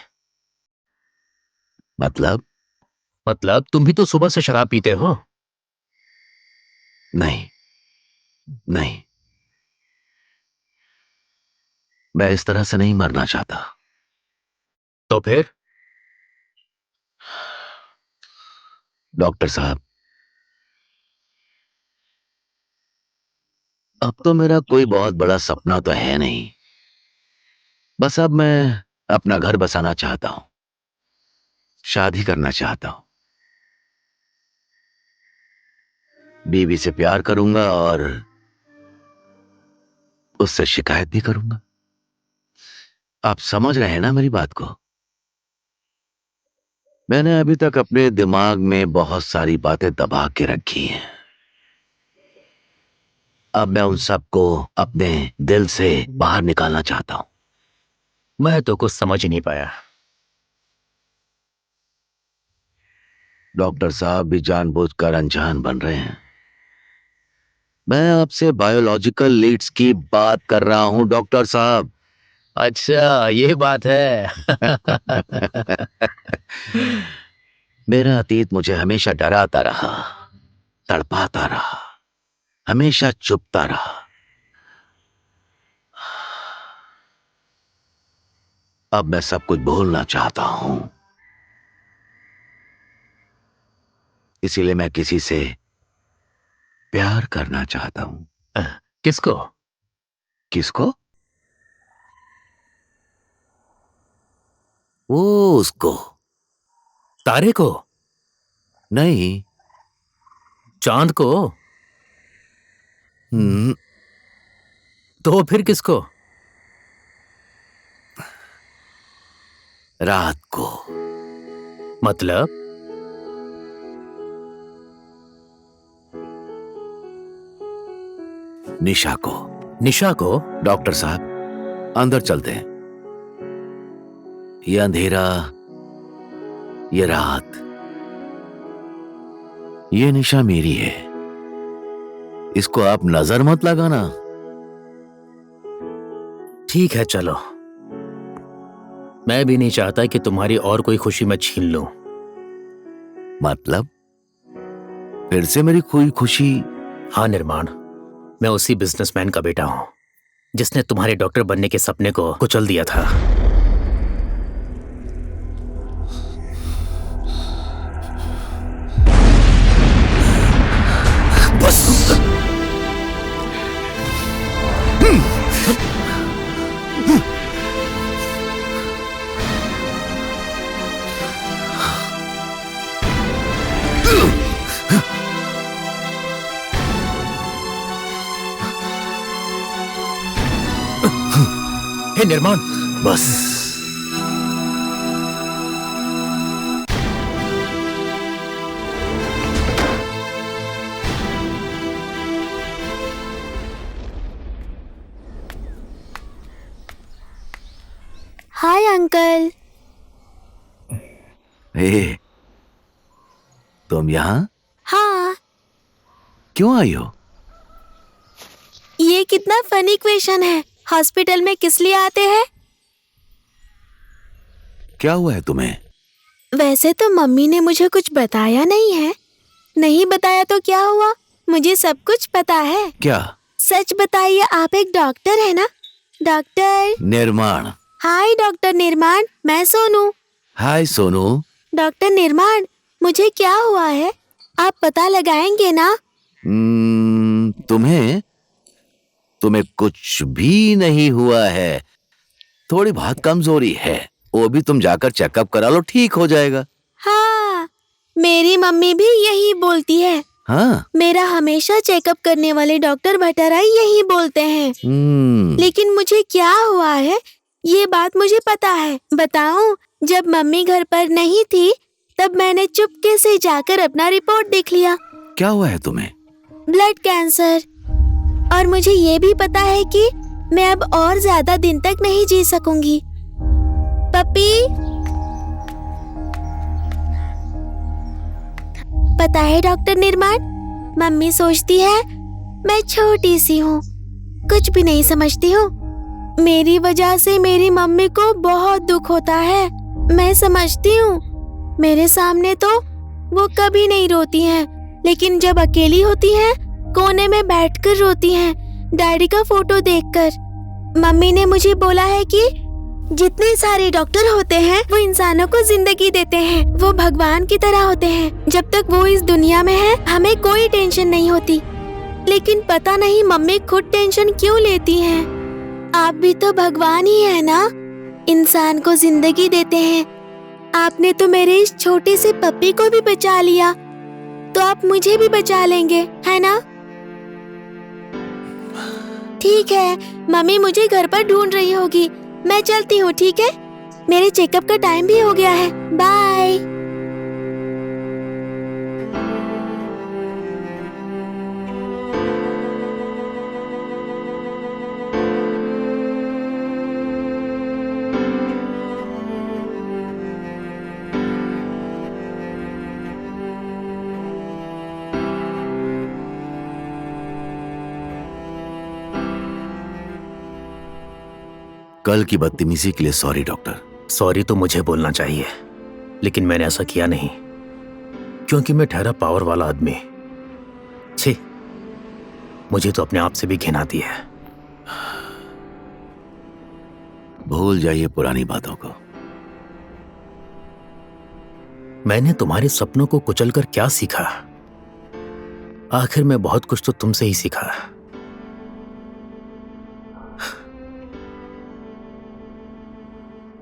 मतलब तुम भी तो सुबह से शराब पीते हो। नहीं नहीं, मैं इस तरह से नहीं मरना चाहता। तो फिर? डॉक्टर साहब, अब तो मेरा कोई बहुत बड़ा सपना तो है नहीं। बस अब मैं अपना घर बसाना चाहता हूं, शादी करना चाहता हूं, बीवी से प्यार करूंगा और उससे शिकायत भी करूंगा। आप समझ रहे हैं ना मेरी बात को? मैंने अभी तक अपने दिमाग में बहुत सारी बातें दबा के रखी हैं। अब मैं उन सबको अपने दिल से बाहर निकालना चाहता हूं। मैं तो कुछ समझ ही नहीं पाया। डॉक्टर साहब भी जानबूझकर अनजान बन रहे हैं। मैं आपसे बायोलॉजिकल लीड्स की बात कर रहा हूं डॉक्टर साहब। अच्छा, ये बात है। मेरा अतीत मुझे हमेशा डराता रहा, तड़पाता रहा, हमेशा चुपता रहा। अब मैं सब कुछ भूलना चाहता हूं, इसीलिए मैं किसी से प्यार करना चाहता हूं। किसको? किसको? वो उसको। तारे को? नहीं। चांद को? तो फिर किसको? रात को। मतलब? निशा को। निशा को? डॉक्टर साहब, अंदर चलते हैं। ये अंधेरा, ये रात, ये निशा मेरी है। इसको आप नजर मत लगाना। ठीक है, चलो। मैं भी नहीं चाहता कि तुम्हारी और कोई खुशी मैं छीन लूं। मतलब? फिर से मेरी कोई खुशी? हाँ निर्माण, मैं उसी बिजनेसमैन का बेटा हूं जिसने तुम्हारे डॉक्टर बनने के सपने को कुचल दिया था। बस। हे निर्माण, बस। Hi uncle. ए, तुम यहाँ हाँ। क्यों आई हो? ये कितना फनी क्वेश्चन है। हॉस्पिटल में किस लिए आते हैं? क्या हुआ है तुम्हें? वैसे तो मम्मी ने मुझे कुछ बताया नहीं है। नहीं बताया तो क्या हुआ, मुझे सब कुछ पता है। क्या? सच बताइए, आप एक डॉक्टर है ना? डॉक्टर निर्माण। हाय डॉक्टर निर्माण, मैं सोनू। हाय सोनू। डॉक्टर निर्माण, मुझे क्या हुआ है आप पता लगाएंगे ना? तुम्हें कुछ भी नहीं हुआ है। थोड़ी बहुत कमजोरी है, वो भी तुम जाकर चेकअप करा लो, ठीक हो जाएगा। हाँ, मेरी मम्मी भी यही बोलती है। हाँ। मेरा हमेशा चेकअप करने वाले डॉक्टर भट्टराई यही बोलते हैं। लेकिन मुझे क्या हुआ है ये बात मुझे पता है। बताऊं, जब मम्मी घर पर नहीं थी तब मैंने चुपके से जाकर अपना रिपोर्ट देख लिया। क्या हुआ है तुम्हें? Blood cancer. और मुझे ये भी पता है कि मैं अब और ज्यादा दिन तक नहीं जी सकूंगी। पपी, पता है डॉक्टर निर्माण, मम्मी सोचती है मैं छोटी सी हूँ, कुछ भी नहीं समझती हूँ। मेरी वजह से मेरी मम्मी को बहुत दुख होता है। मैं समझती हूँ, मेरे सामने तो वो कभी नहीं रोती हैं, लेकिन जब अकेली होती हैं कोने में बैठकर रोती हैं, डैडी का फोटो देखकर। मम्मी ने मुझे बोला है कि जितने सारे डॉक्टर होते हैं वो इंसानों को जिंदगी देते हैं, वो भगवान की तरह होते हैं। जब तक वो इस दुनिया में है हमें कोई टेंशन नहीं होती। लेकिन पता नहीं मम्मी खुद टेंशन क्यों लेती हैं। आप भी तो भगवान ही है ना, इंसान को जिंदगी देते हैं। आपने तो मेरे इस छोटे से पप्पी को भी बचा लिया, तो आप मुझे भी बचा लेंगे, है ना? ठीक है, मम्मी मुझे घर पर ढूंढ रही होगी, मैं चलती हूँ, ठीक है? मेरे चेकअप का टाइम भी हो गया है। बाय। कल की बदतमीजी के लिए सॉरी डॉक्टर। सॉरी तो मुझे बोलना चाहिए, लेकिन मैंने ऐसा किया नहीं, क्योंकि मैं ठहरा पावर वाला आदमी। छी, मुझे तो अपने आप से भी घिन आती है। भूल जाइए पुरानी बातों को। मैंने तुम्हारे सपनों को कुचलकर क्या सीखा? आखिर में बहुत कुछ तो तुमसे ही सीखा।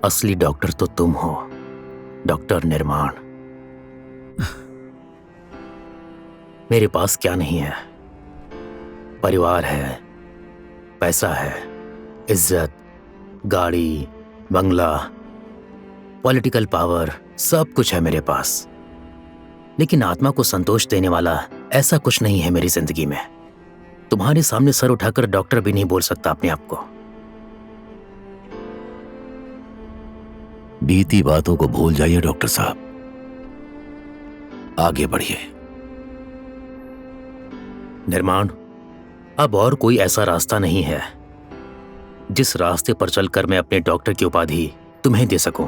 असली डॉक्टर तो तुम हो, डॉक्टर निर्माण। मेरे पास क्या नहीं है? परिवार है, पैसा है, इज्जत, गाड़ी, बंगला, पॉलिटिकल पावर, सब कुछ है मेरे पास। लेकिन आत्मा को संतोष देने वाला ऐसा कुछ नहीं है मेरी जिंदगी में। तुम्हारे सामने सर उठाकर डॉक्टर भी नहीं बोल सकता अपने आप को। बीती बातों को भूल जाइए डॉक्टर साहब, आगे बढ़िए। निर्माण, अब और कोई ऐसा रास्ता नहीं है जिस रास्ते पर चलकर मैं अपने डॉक्टर की उपाधि तुम्हें दे सकूं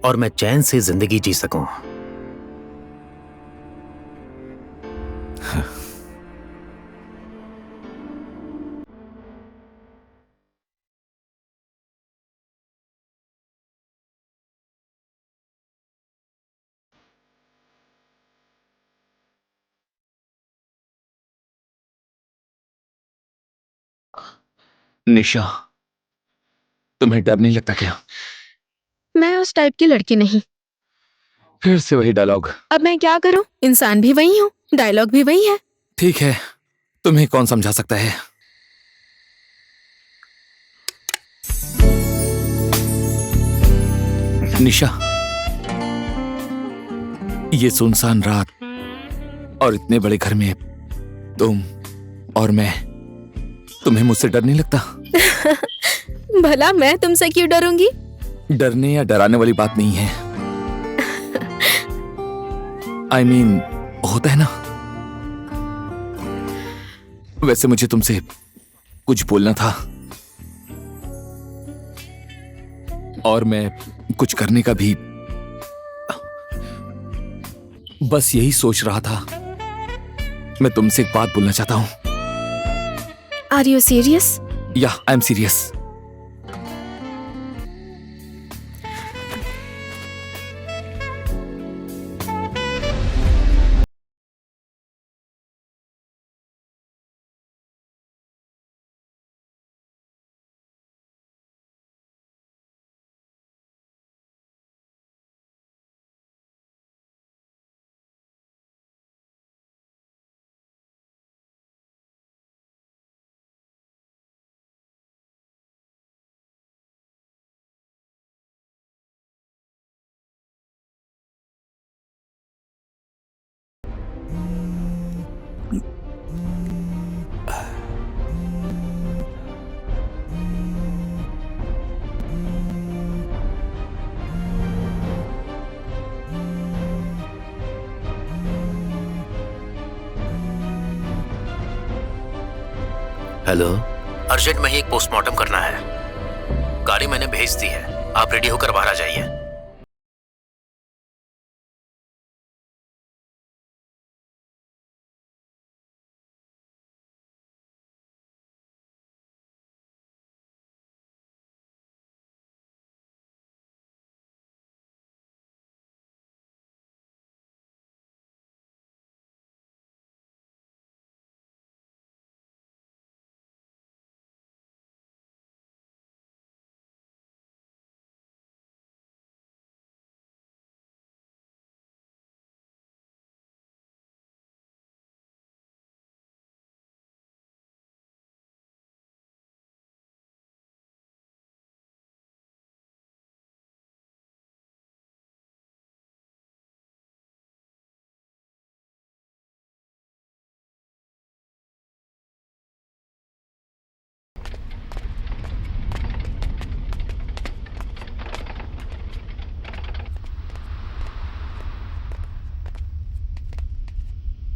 और मैं चैन से जिंदगी जी सकूं। निशा, तुम्हें डर नहीं लगता क्या? मैं उस टाइप की लड़की नहीं। फिर से वही डायलॉग। अब मैं क्या करूं? इंसान भी वही हूँ, डायलॉग भी वही है। ठीक है, तुम्हें कौन समझा सकता है? निशा, ये सुनसान रात और इतने बड़े घर में तुम और मैं, तुम्हें मुझसे डर नहीं लगता? भला मैं तुमसे क्यों डरूंगी? डरने या डराने वाली बात नहीं है। I mean, होता है ना। वैसे मुझे तुमसे कुछ बोलना था और मैं कुछ करने का भी बस यही सोच रहा था। मैं तुमसे एक बात बोलना चाहता हूं। Are you serious? Yeah, I'm serious. Hello, urgent में ही एक पोस्टमार्टम करना है। गाड़ी मैंने भेज दी है, आप रेडी होकर बाहर आ जाइए।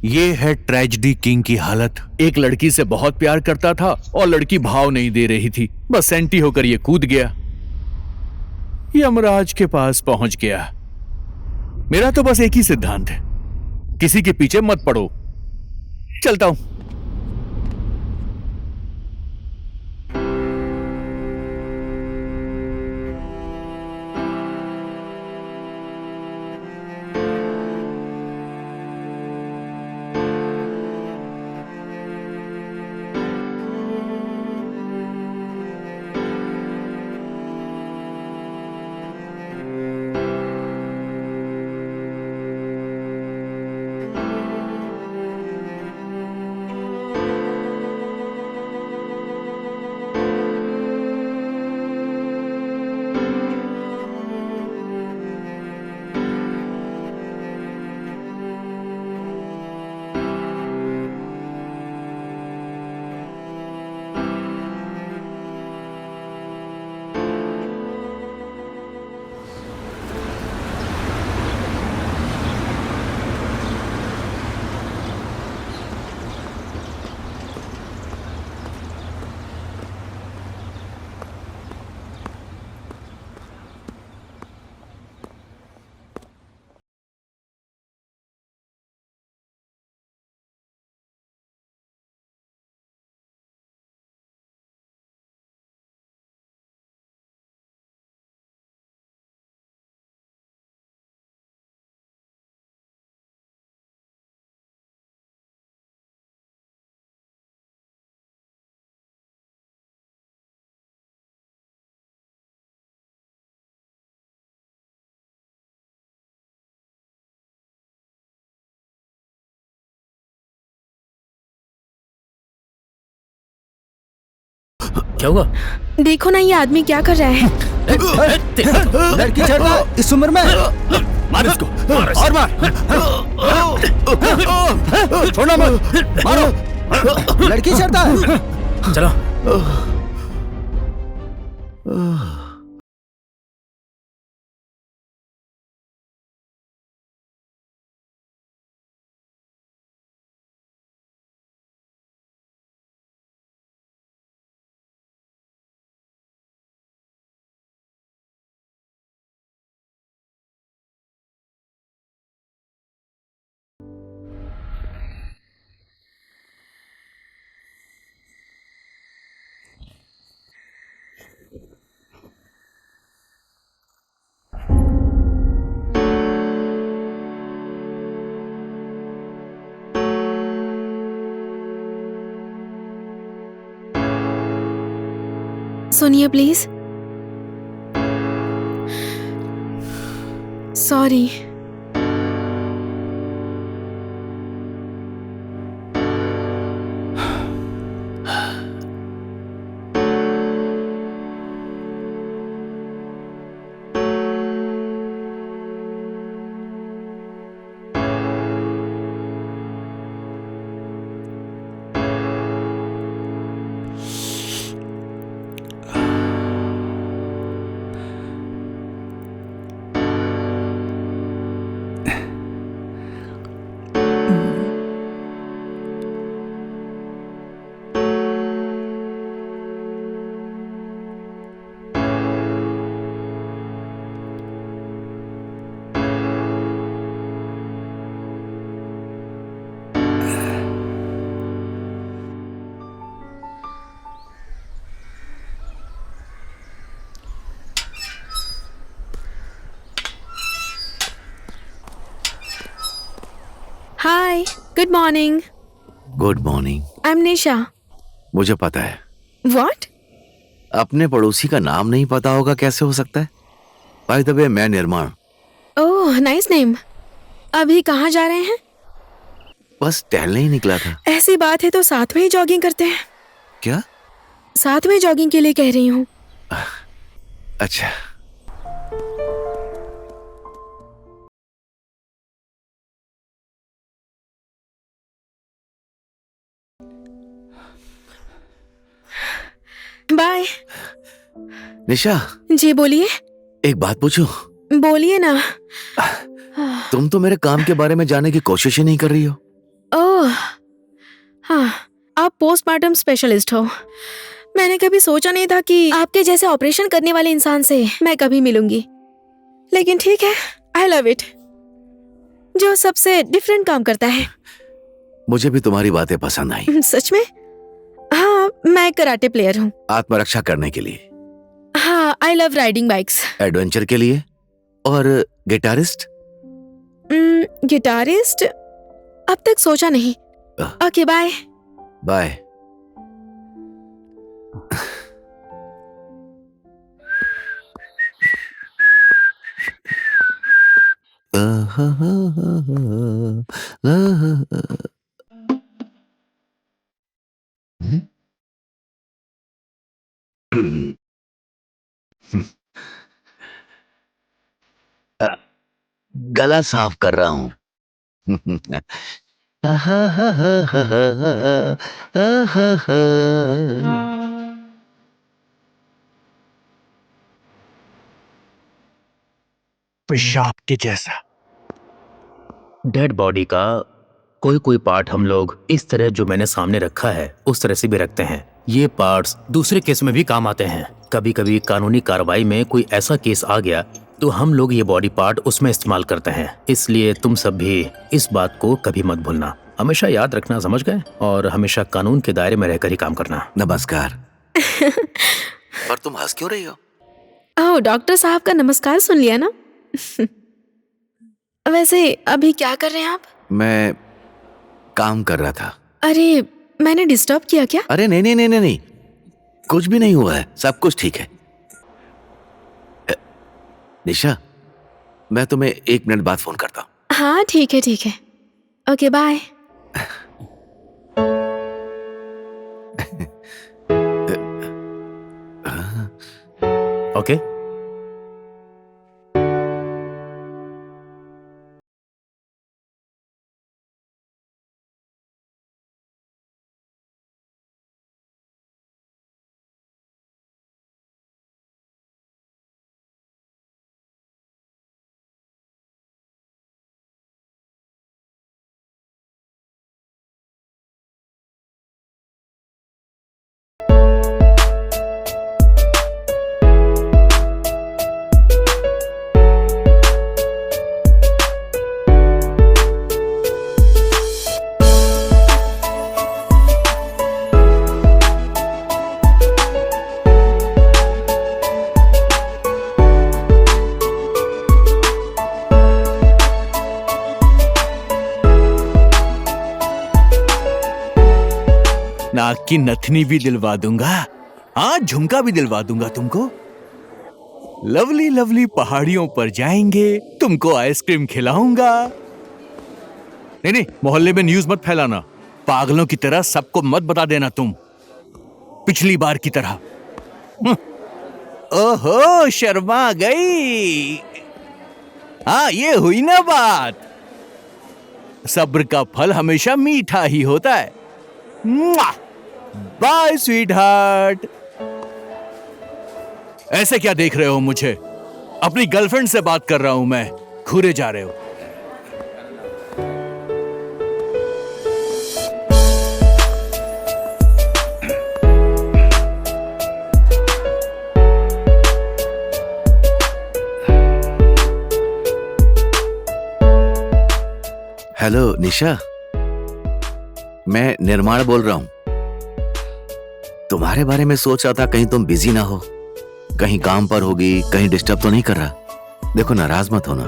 ये है ट्रेजेडी किंग की हालत। एक लड़की से बहुत प्यार करता था और लड़की भाव नहीं दे रही थी, बस सेंटी होकर ये कूद गया, यमराज के पास पहुंच गया। मेरा तो बस एक ही सिद्धांत है, किसी के पीछे मत पड़ो। चलता हूं। क्या हुआ? देखो ना ये आदमी क्या कर रहा है। लड़की छेड़ता है इस उम्र में। मार इसको, और मार। छोड़ना मत, मारो। लड़की छेड़ता है। चलो। सुनिए please. Sorry. Hi, good morning. Good morning. I am Nisha. मुझे पता है। व्हाट? अपने पड़ोसी का नाम नहीं पता होगा कैसे हो सकता है? बाय द वे, मैं निर्माण। ओह, नाइस नेम। अभी कहाँ जा रहे हैं? बस टहलने ही निकला था। ऐसी बात है तो साथ में ही जॉगिंग करते हैं। क्या? साथ में जॉगिंग के लिए कह रही हूँ। अच्छा। बाय। निशा, जी बोलिए। एक बात पूछूं? बोलिए ना। तुम तो मेरे काम के बारे में जानने की कोशिश ही नहीं कर रही हो। ओह, हाँ, आप पोस्टमार्टम स्पेशलिस्ट हो। मैंने कभी सोचा नहीं था कि आपके जैसे ऑपरेशन करने वाले इंसान से मैं कभी मिलूंगी, लेकिन ठीक है, आई लव इट, जो सबसे डिफरेंट काम करता है। मुझे भी तुम्हारी बातें पसंद आई। सच में? हाँ, मैं कराटे प्लेयर हूँ। आत्मरक्षा करने के लिए? हाँ, I love riding bikes. Adventure के लिए? और गिटारिस्ट? गिटारिस्ट अब तक सोचा नहीं। Okay, bye. बाय। गला साफ कर रहा हूं। पेशाब के जैसा। डेड बॉडी का कोई कोई पार्ट हम लोग इस तरह जो मैंने सामने रखा है उस तरह से भी रखते हैं। ये पार्ट्स दूसरे केस में भी काम आते हैं। कभी कभी कानूनी कार्रवाई में कोई ऐसा केस आ गया तो हम लोग ये बॉडी पार्ट उसमें इस्तेमाल करते हैं। इसलिए तुम सब भी इस बात को कभी मत भूलना, हमेशा याद रखना, समझ गए? और हमेशा कानून के दायरे में रहकर ही काम करना। नमस्कार। पर तुम हंस क्यों रही हो? ओह, डॉक्टर साहब का नमस्कार सुन लिया ना? वैसे अभी क्या कर रहे हैं आप? मैं काम कर रहा था। अरे, मैंने डिस्टर्ब किया क्या? अरे नहीं नहीं नहीं नहीं, कुछ भी नहीं हुआ है, सब कुछ ठीक है। निशा, मैं तुम्हें 1 मिनट बाद फोन करता हूँ। हाँ, ठीक है ठीक है। Okay, bye. ओके। नाक की नथनी भी दिलवा दूंगा, हाँ झुमका भी दिलवा दूंगा तुमको। लवली लवली पहाड़ियों पर जाएंगे, तुमको आइसक्रीम खिलाऊंगा। नहीं नहीं, मोहल्ले में न्यूज़ मत फैलाना, पागलों की तरह सबको मत बता देना तुम, पिछली बार की तरह। ओहो, शर्मा गई। हाँ, ये हुई ना बात। सब्र का फल हमेशा मीठा ही होता है। Bye sweetheart. ऐसे क्या देख रहे हो मुझे? अपनी गर्लफ्रेंड से बात कर रहा हूं मैं, घूरे जा रहे हो। हेलो निशा, मैं निर्माण बोल रहा हूं। तुम्हारे बारे में सोच रहा था, कहीं तुम बिजी ना हो, कहीं काम पर होगी, कहीं डिस्टर्ब तो नहीं कर रहा। देखो, नाराज मत होना।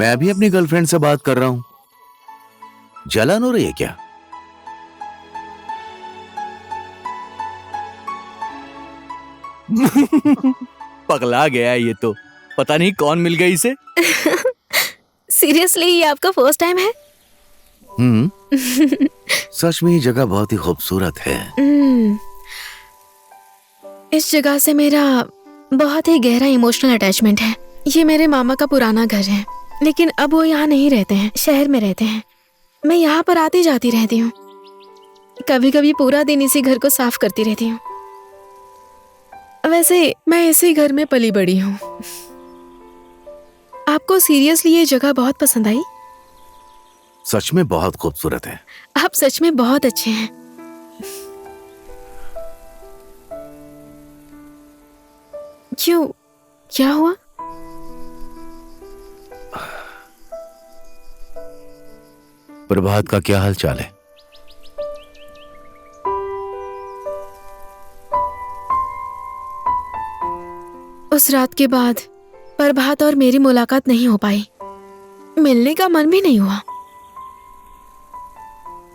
मैं भी अपनी गर्लफ्रेंड से बात कर रहा हूं। जलन हो रही है क्या? पगला गया है ये तो। पता नहीं कौन मिल गई इसे। सीरियसली ये आपका फर्स्ट टाइम है? सच में ये जगह बहुत ही खूबसूरत है। इस जगह से मेरा बहुत ही गहरा इमोशनल अटैचमेंट है। ये मेरे मामा का पुराना घर है, लेकिन अब वो यहाँ नहीं रहते हैं, शहर में रहते हैं। मैं यहाँ पर आती जाती रहती हूँ। कभी कभी पूरा दिन इसी घर को साफ करती रहती हूँ। वैसे मैं इसी घर में पली बड़ी हूँ। आपको सीरियसली ये जगह बहुत पसंद आई? सच में बहुत खूबसूरत है। आप सच में बहुत अच्छे हैं। क्यों, क्या हुआ? प्रभात का क्या हाल चाल है? उस रात के बाद प्रभात और मेरी मुलाकात नहीं हो पाई। मिलने का मन भी नहीं हुआ।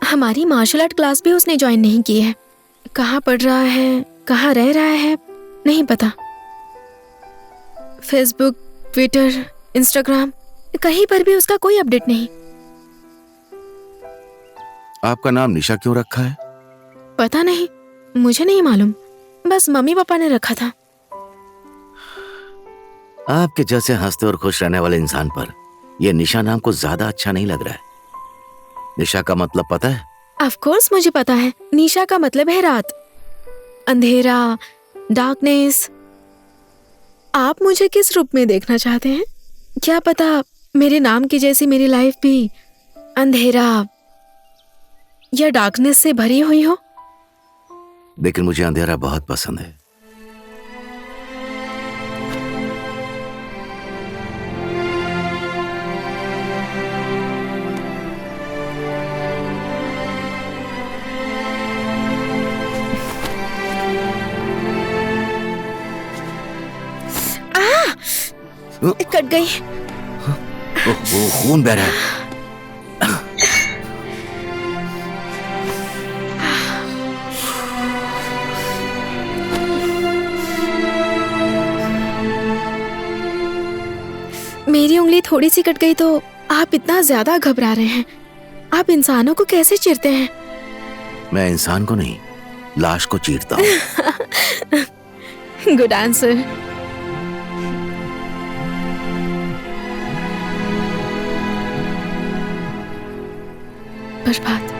हमारी मार्शल आर्ट क्लास भी उसने ज्वाइन नहीं की है। कहाँ पढ़ रहा है, कहाँ रह रहा है, नहीं पता। फेसबुक, ट्विटर, इंस्टाग्राम, कहीं पर भी उसका कोई अपडेट नहीं। आपका नाम निशा क्यों रखा है? पता नहीं, मुझे नहीं मालूम। बस मम्मी पापा ने रखा था। आपके जैसे हंसते और खुश रहने वाले इंसान पर यह निशा नाम को ज्यादा अच्छा नहीं लग रहा है। निशा का मतलब पता है? ऑफ कोर्स मुझे पता है। निशा का मतलब है रात, अंधेरा, डार्कनेस। आप मुझे किस रूप में देखना चाहते हैं? क्या पता मेरे नाम की जैसी मेरी लाइफ भी अंधेरा या डार्कनेस से भरी हुई हो। लेकिन मुझे अंधेरा बहुत पसंद है। कट गई। वो खून बह रहा है। मेरी उंगली थोड़ी सी कट गई तो आप इतना ज्यादा घबरा रहे हैं। आप इंसानों को कैसे चीरते हैं? मैं इंसान को नहीं, लाश को चीरता हूँ। Good answer. प्रभात,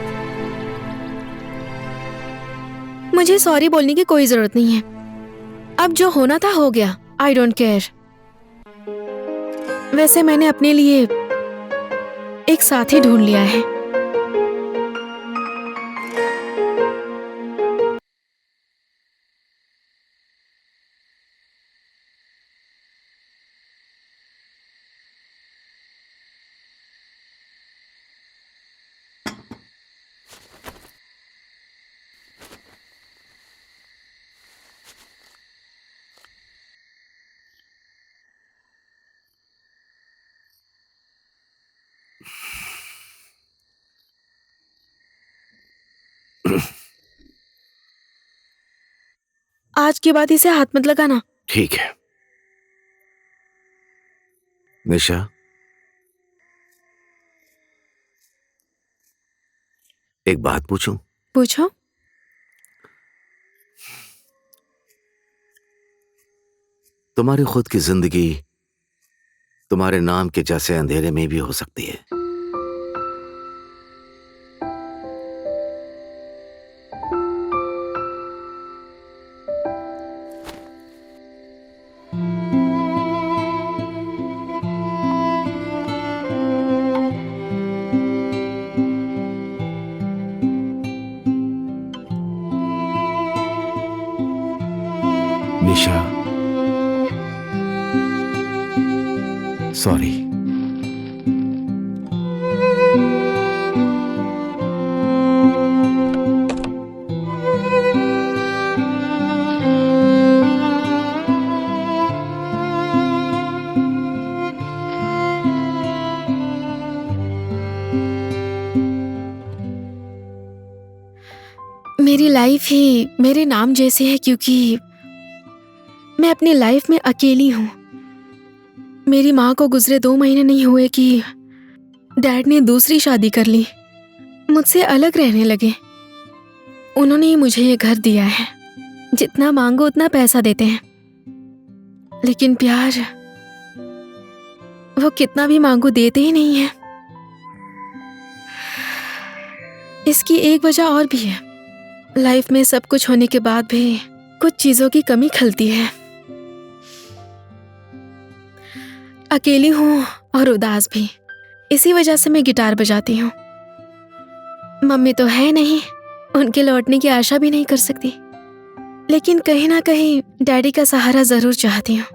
मुझे सॉरी बोलने की कोई जरूरत नहीं है। अब जो होना था हो गया। I don't care. वैसे मैंने अपने लिए एक साथी ढूंढ लिया है। आज के बाद इसे हाथ मत लगाना। ठीक है। निशा, एक बात पूछूं? पूछो। तुम्हारी खुद की जिंदगी तुम्हारे नाम के जैसे अंधेरे में भी हो सकती है। निशा, सॉरी। मेरी लाइफ ही मेरे नाम जैसी है क्योंकि मैं अपनी लाइफ में अकेली हूँ। मेरी माँ को गुजरे 2 महीने नहीं हुए कि डैड ने दूसरी शादी कर ली, मुझसे अलग रहने लगे। उन्होंने ही मुझे ये घर दिया है, जितना मांगो उतना पैसा देते हैं, लेकिन प्यार वो कितना भी मांगो देते ही नहीं है। इसकी एक वजह और भी है, लाइफ में सब कुछ होने के बाद भी कुछ चीजों की कमी खलती है। अकेली हूँ और उदास भी, इसी वजह से मैं गिटार बजाती हूँ। मम्मी तो है नहीं, उनके लौटने की आशा भी नहीं कर सकती, लेकिन कहीं ना कहीं डैडी का सहारा जरूर चाहती हूँ।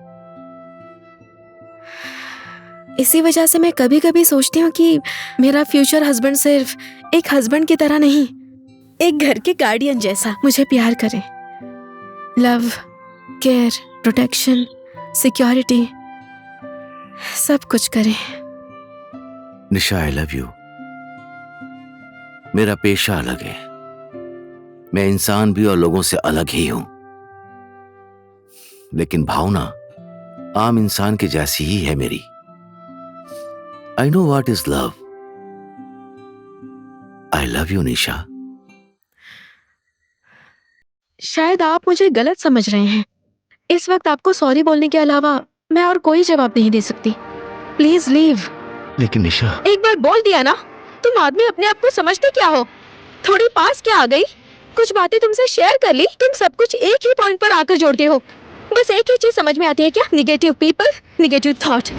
इसी वजह से मैं कभी कभी सोचती हूँ कि मेरा फ्यूचर हस्बैंड सिर्फ एक हस्बैंड की तरह नहीं, एक घर के गार्डियन जैसा मुझे प्यार करे, लव, केयर, प्रोटेक्शन, सिक्योरिटी, सब कुछ करे। निशा, आई लव यू। मेरा पेशा अलग है, मैं इंसान भी और लोगों से अलग ही हूं, लेकिन भावना आम इंसान की जैसी ही है मेरी। I know what is love. I love you Nisha. शायद आप मुझे गलत समझ रहे हैं। इस वक्त आपको सॉरी बोलने के अलावा मैं और कोई जवाब नहीं दे सकती। Please leave. लेकिन निशा, एक बार बोल दिया ना, तुम आदमी अपने आप को समझते क्या हो? थोड़ी पास क्या आ गई, कुछ बातें तुमसे शेयर कर ली, तुम सब कुछ एक ही पॉइंट पर आकर जोड़ते हो। बस एक ही चीज समझ में आती है क्या? Negative people, negative thought.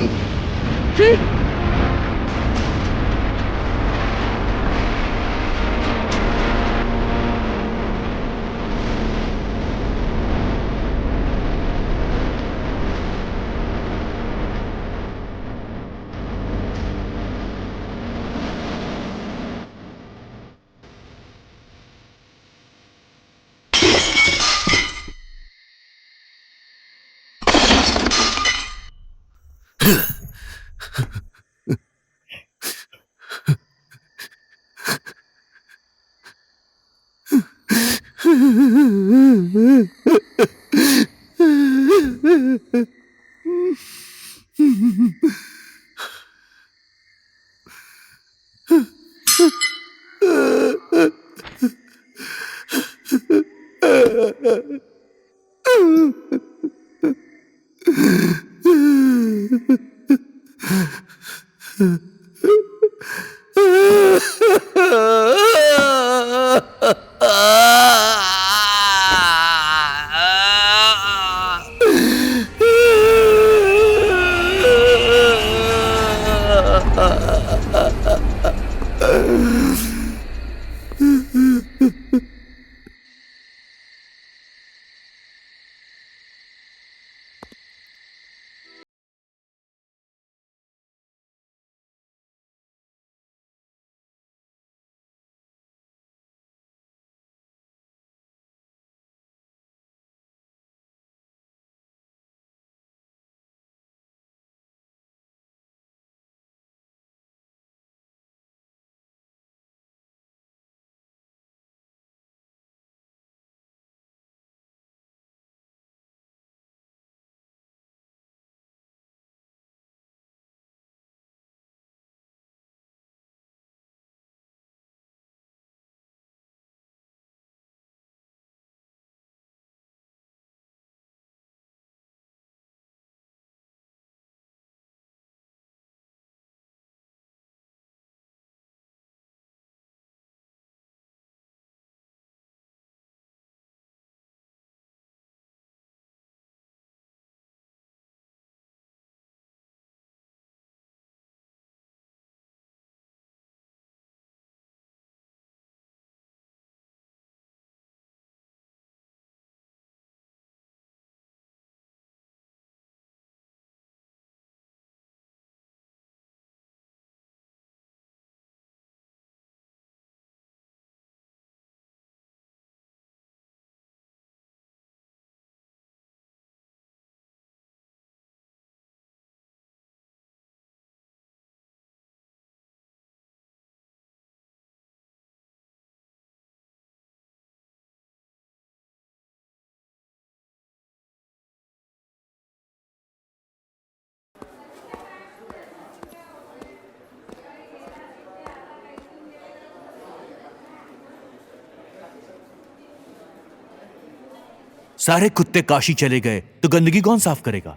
सारे कुत्ते काशी चले गए तो गंदगी कौन साफ करेगा?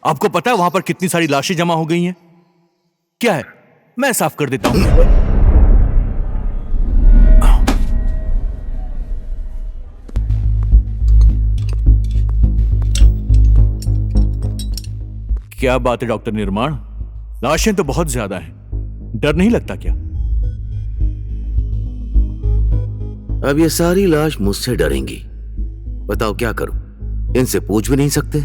आपको पता है वहां पर कितनी सारी लाशें जमा हो गई हैं? क्या है, मैं साफ कर देता हूं। क्या बात है डॉक्टर निर्माण, लाशें तो बहुत ज्यादा हैं, डर नहीं लगता क्या? अब ये सारी लाश मुझसे डरेंगी। बताओ क्या करूं? इनसे पूछ भी नहीं सकते।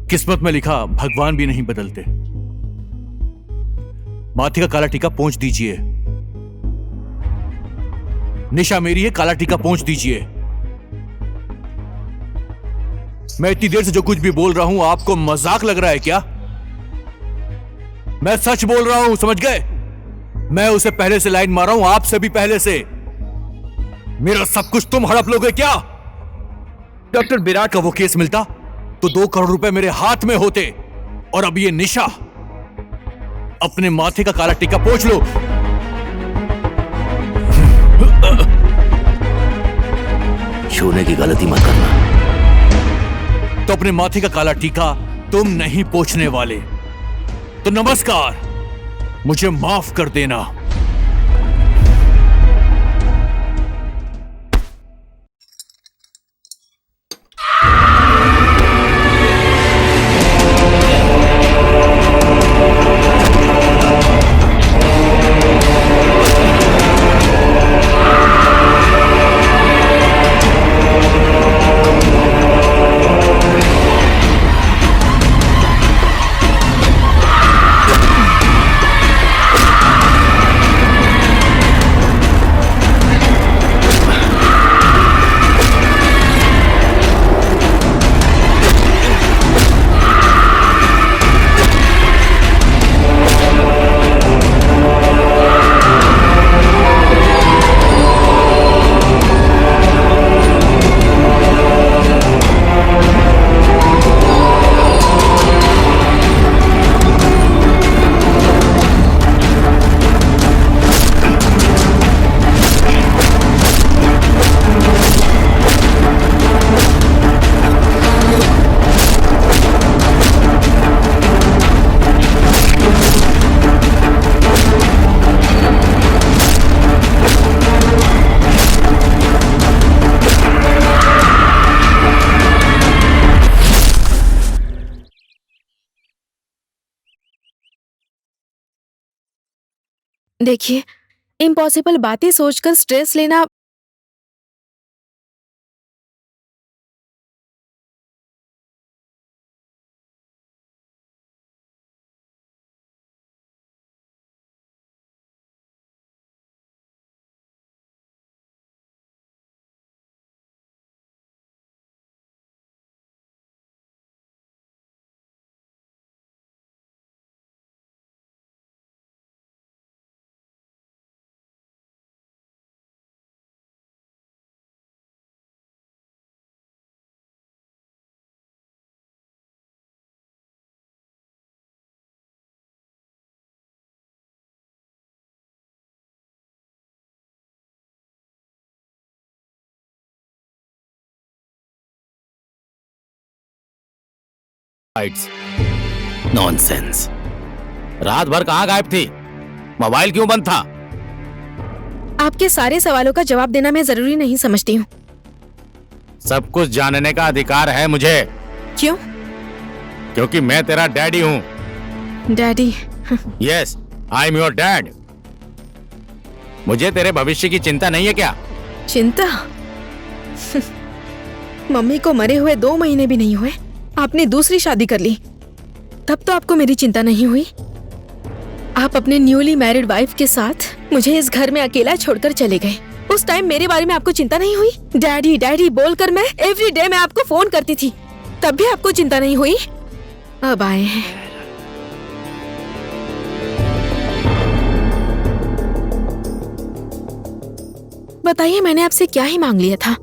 किस्मत में लिखा भगवान भी नहीं बदलते। माथे का काला टीका पोंछ दीजिए। निशा मेरी है, काला टीका पोंछ दीजिए। मैं इतनी देर से जो कुछ भी बोल रहा हूं आपको मजाक लग रहा है क्या? मैं सच बोल रहा हूं, समझ गए? मैं उसे पहले से लाइन मार रहा हूं, आपसे भी पहले से। मेरा सब कुछ तुम हड़प लोगे क्या? डॉक्टर विराट का वो केस मिलता तो 2 करोड़ रुपए मेरे हाथ में होते, और अब ये निशा। अपने माथे का काला टीका पोंछ लो। छूने की गलती मत करना। तो अपने माथे का काला टीका तुम नहीं पोंछने वाले तो नमस्कार, मुझे माफ कर देना। देखिए, इम्पॉसिबल बातें सोचकर स्ट्रेस लेना नॉनसेंस। रात भर कहां गायब थी? मोबाइल क्यों बंद था? आपके सारे सवालों का जवाब देना मैं जरूरी नहीं समझती हूँ। सब कुछ जानने का अधिकार है मुझे। क्यों? क्योंकि मैं तेरा डैडी हूँ। Daddy? Yes, I am your dad. मुझे तेरे भविष्य की चिंता नहीं है क्या? चिंता? मम्मी को मरे हुए 2 महीने भी नहीं हुए, आपने दूसरी शादी कर ली, तब तो आपको मेरी चिंता नहीं हुई। आप अपने न्यूली मैरिड वाइफ के साथ मुझे इस घर में अकेला छोड़कर चले गए। उस टाइम मेरे बारे में आपको चिंता नहीं हुई? डैडी डैडी बोलकर मैं एवरी डे मैं आपको फोन करती थी, तब भी आपको चिंता नहीं हुई? अब आए हैं। बताइए, मैंने आपसे क्या ही मांग लिया था?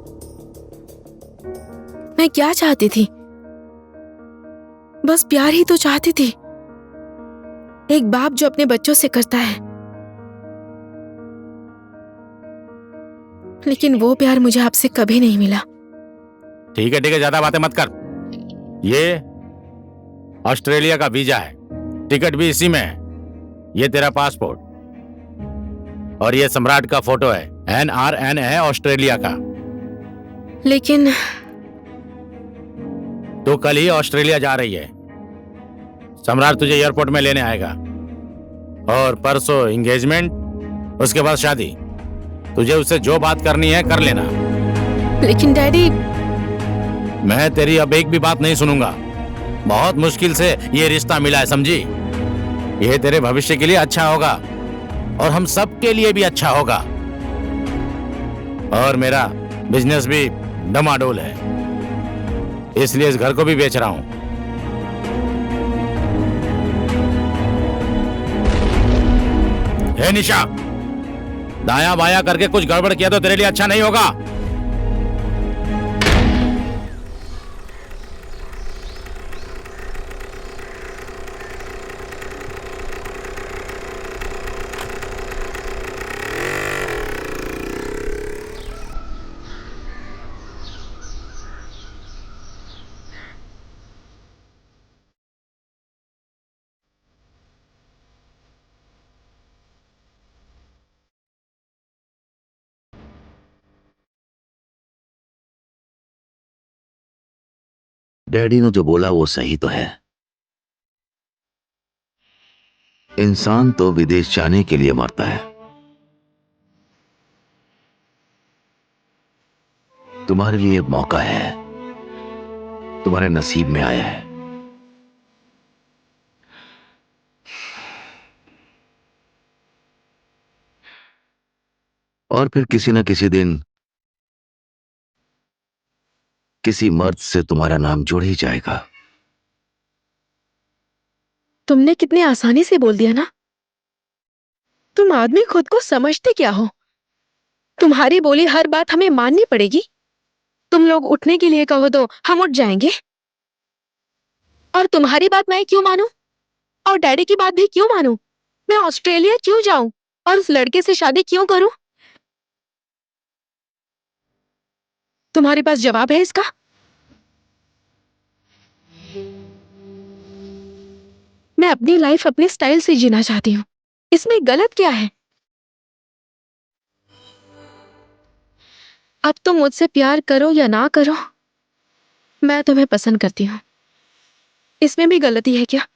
मैं क्या चाहती थी? बस प्यार ही तो चाहती थी, एक बाप जो अपने बच्चों से करता है। लेकिन वो प्यार मुझे आपसे कभी नहीं मिला। ठीक है, ज्यादा बातें मत कर। ये ऑस्ट्रेलिया का वीजा है, टिकट भी इसी में है। ये तेरा पासपोर्ट और ये सम्राट का फोटो है। NRN है ऑस्ट्रेलिया का। लेकिन तो कल ही ऑस्ट्रेलिया जा रही है। सम्राट तुझे एयरपोर्ट में लेने आएगा और परसों एंगेजमेंट, उसके बाद शादी। तुझे उससे जो बात करनी है कर लेना। लेकिन डैडी, मैं तेरी अब एक भी बात नहीं सुनूंगा। बहुत मुश्किल से ये रिश्ता मिला है, समझी? ये तेरे भविष्य के लिए अच्छा होगा और हम सब के लिए भी अच्छा होगा। और मेरा बिजनेस भी डमाडोल है, इसलिए इस घर को भी बेच रहा हूं। हे निशा, दाया बाया करके कुछ गड़बड़ किया तो तेरे लिए अच्छा नहीं होगा। डैडी ने जो बोला वो सही तो है। इंसान तो विदेश जाने के लिए मरता है। तुम्हारे लिए एक मौका है, तुम्हारे नसीब में आया है। और फिर किसी न किसी दिन किसी मर्द से तुम्हारा नाम जुड़ ही जाएगा। तुमने कितनी आसानी से बोल दिया ना। तुम आदमी खुद को समझते क्या हो? तुम्हारी बोली हर बात हमें माननी पड़ेगी? तुम लोग उठने के लिए कहो तो हम उठ जाएंगे। और तुम्हारी बात मैं क्यों मानूं? और डैडी की बात भी क्यों मानूं? मैं ऑस्ट्रेलिया क्यों जाऊं और उस लड़के से शादी क्यों करूं? तुम्हारे पास जवाब है इसका? मैं अपनी लाइफ अपने स्टाइल से जीना चाहती हूँ। इसमें गलत क्या है? अब तुम मुझसे प्यार करो या ना करो, मैं तुम्हें पसंद करती हूँ। इसमें भी गलती है क्या?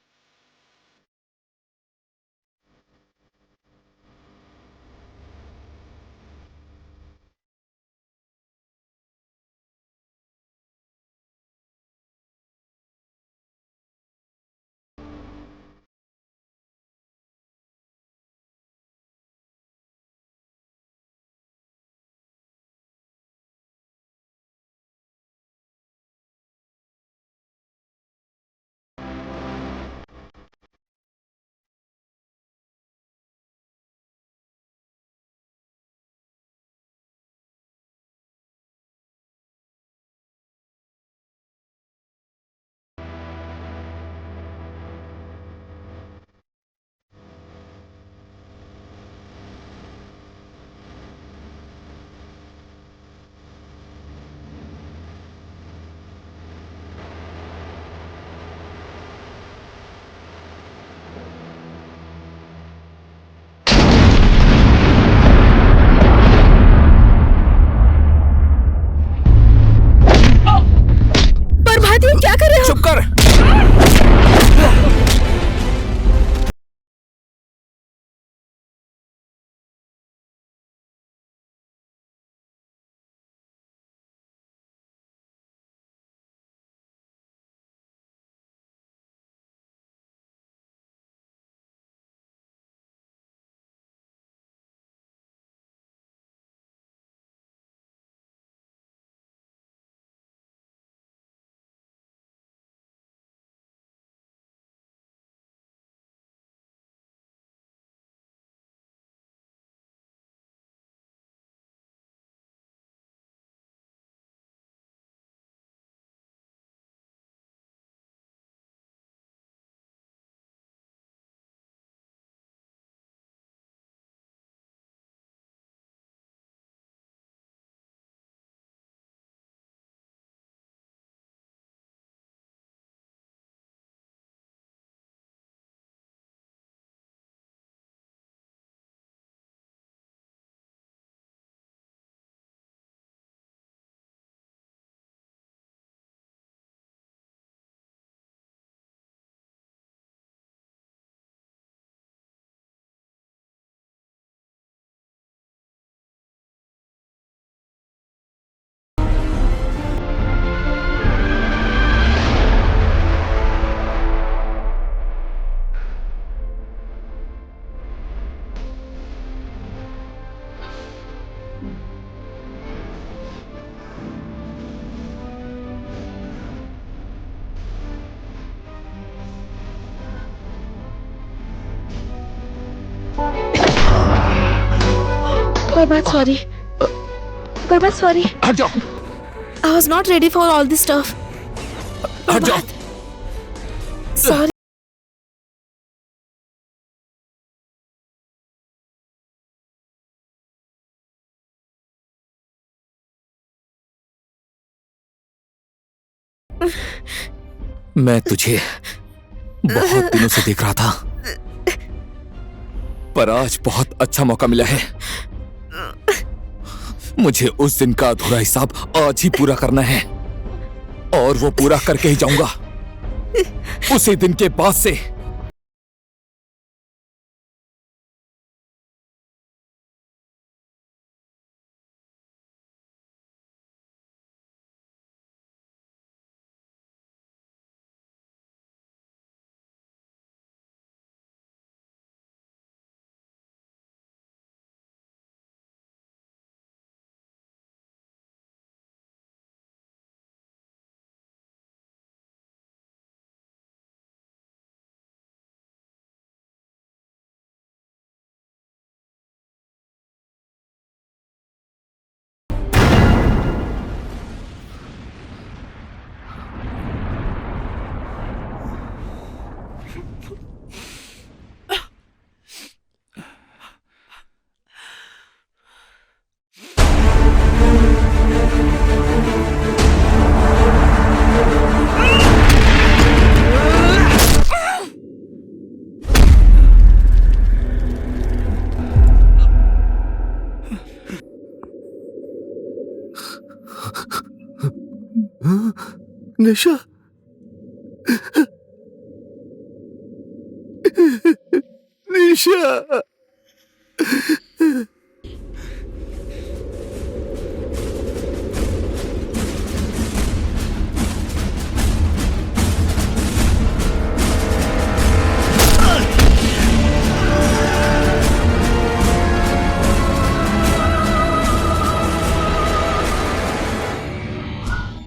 सॉरी बर्बाद सॉरी हट जाओ, I was not ready for all this stuff. हट जाओ। Sorry. मैं तुझे बहुत दिनों से देख रहा था, पर आज बहुत अच्छा मौका मिला है। मुझे उस दिन का अधूरा हिसाब आज ही पूरा करना है, और वो पूरा करके ही जाऊंगा। उसी दिन के बाद से निशा, निशा,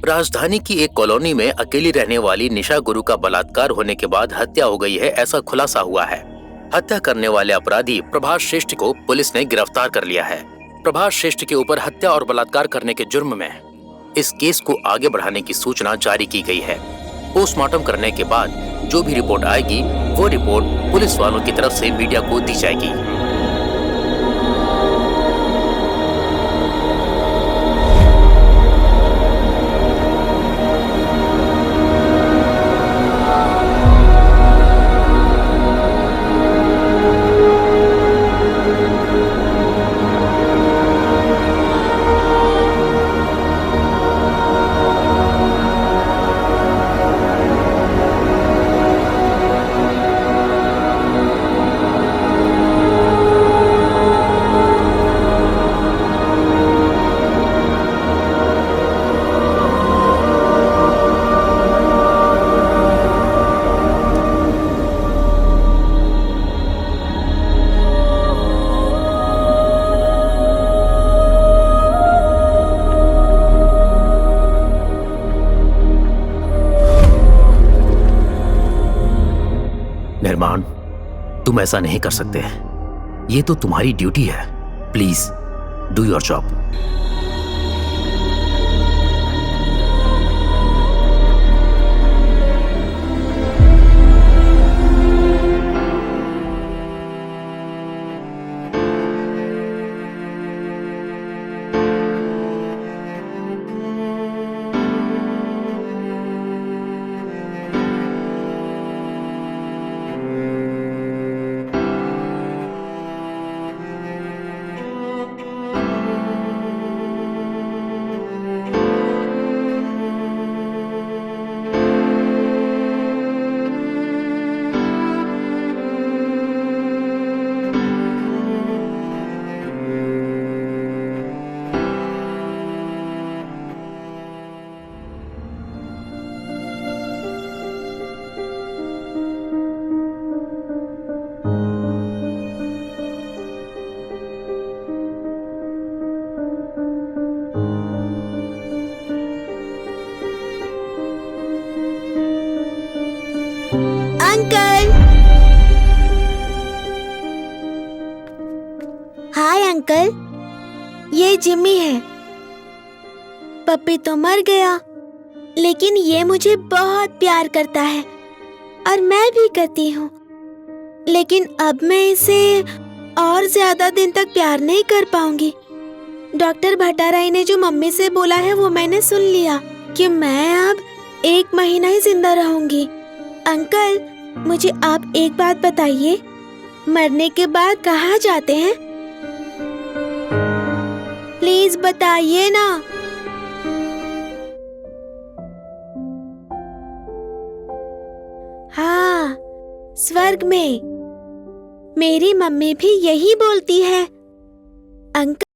राजधानी की एक कॉलोनी में अकेली रहने वाली निशा गुरु का बलात्कार होने के बाद हत्या हो गई है, ऐसा खुलासा हुआ है। हत्या करने वाले अपराधी प्रभास श्रेष्ठ को पुलिस ने गिरफ्तार कर लिया है। प्रभास श्रेष्ठ के ऊपर हत्या और बलात्कार करने के जुर्म में इस केस को आगे बढ़ाने की सूचना जारी की गई है। पोस्टमार्टम करने के बाद जो भी रिपोर्ट आएगी वो रिपोर्ट पुलिस वालों की तरफ से मीडिया को दी जाएगी। निर्माण, तुम ऐसा नहीं कर सकते। ये तो तुम्हारी ड्यूटी है। Please do your job. Hi uncle, ये जिम्मी है। पप्पी तो मर गया, लेकिन ये मुझे बहुत प्यार करता है और मैं भी करती हूँ। लेकिन अब मैं इसे और ज्यादा दिन तक प्यार नहीं कर पाऊंगी। डॉक्टर भट्टाराई ने जो मम्मी से बोला है वो मैंने सुन लिया कि मैं अब 1 महीना ही जिंदा रहूंगी। अंकल, मुझे आप एक बात बताइए, मरने के बाद कहाँ जाते हैं? प्लीज बताइए ना। हाँ, स्वर्ग में। मेरी मम्मी भी यही बोलती है। अंकल,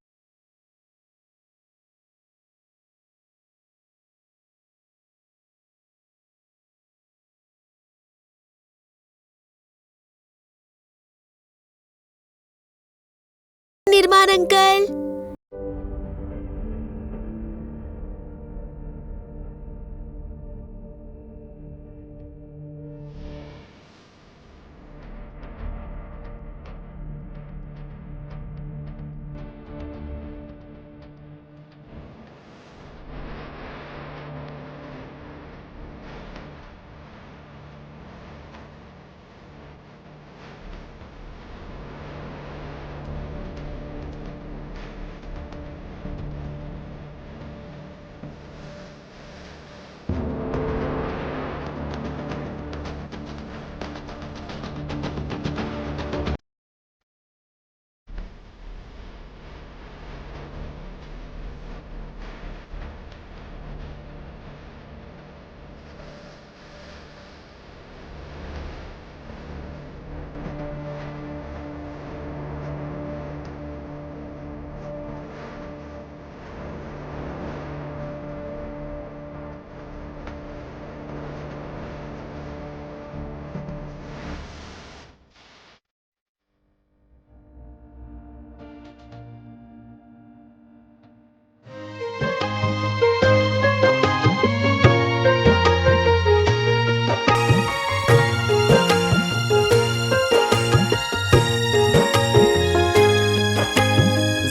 निर्माण अंकल।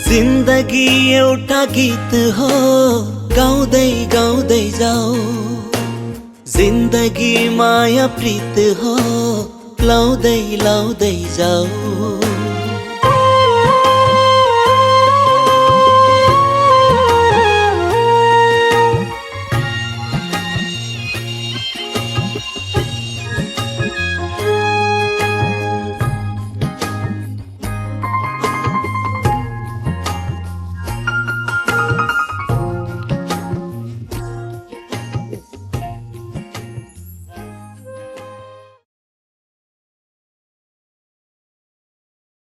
जिन्दगी एउटा गीत हो, गाउँदै गाउँदै जाऊ। जिन्दगी माया प्रीत हो, लाउँदै लाउँदै जाऊ।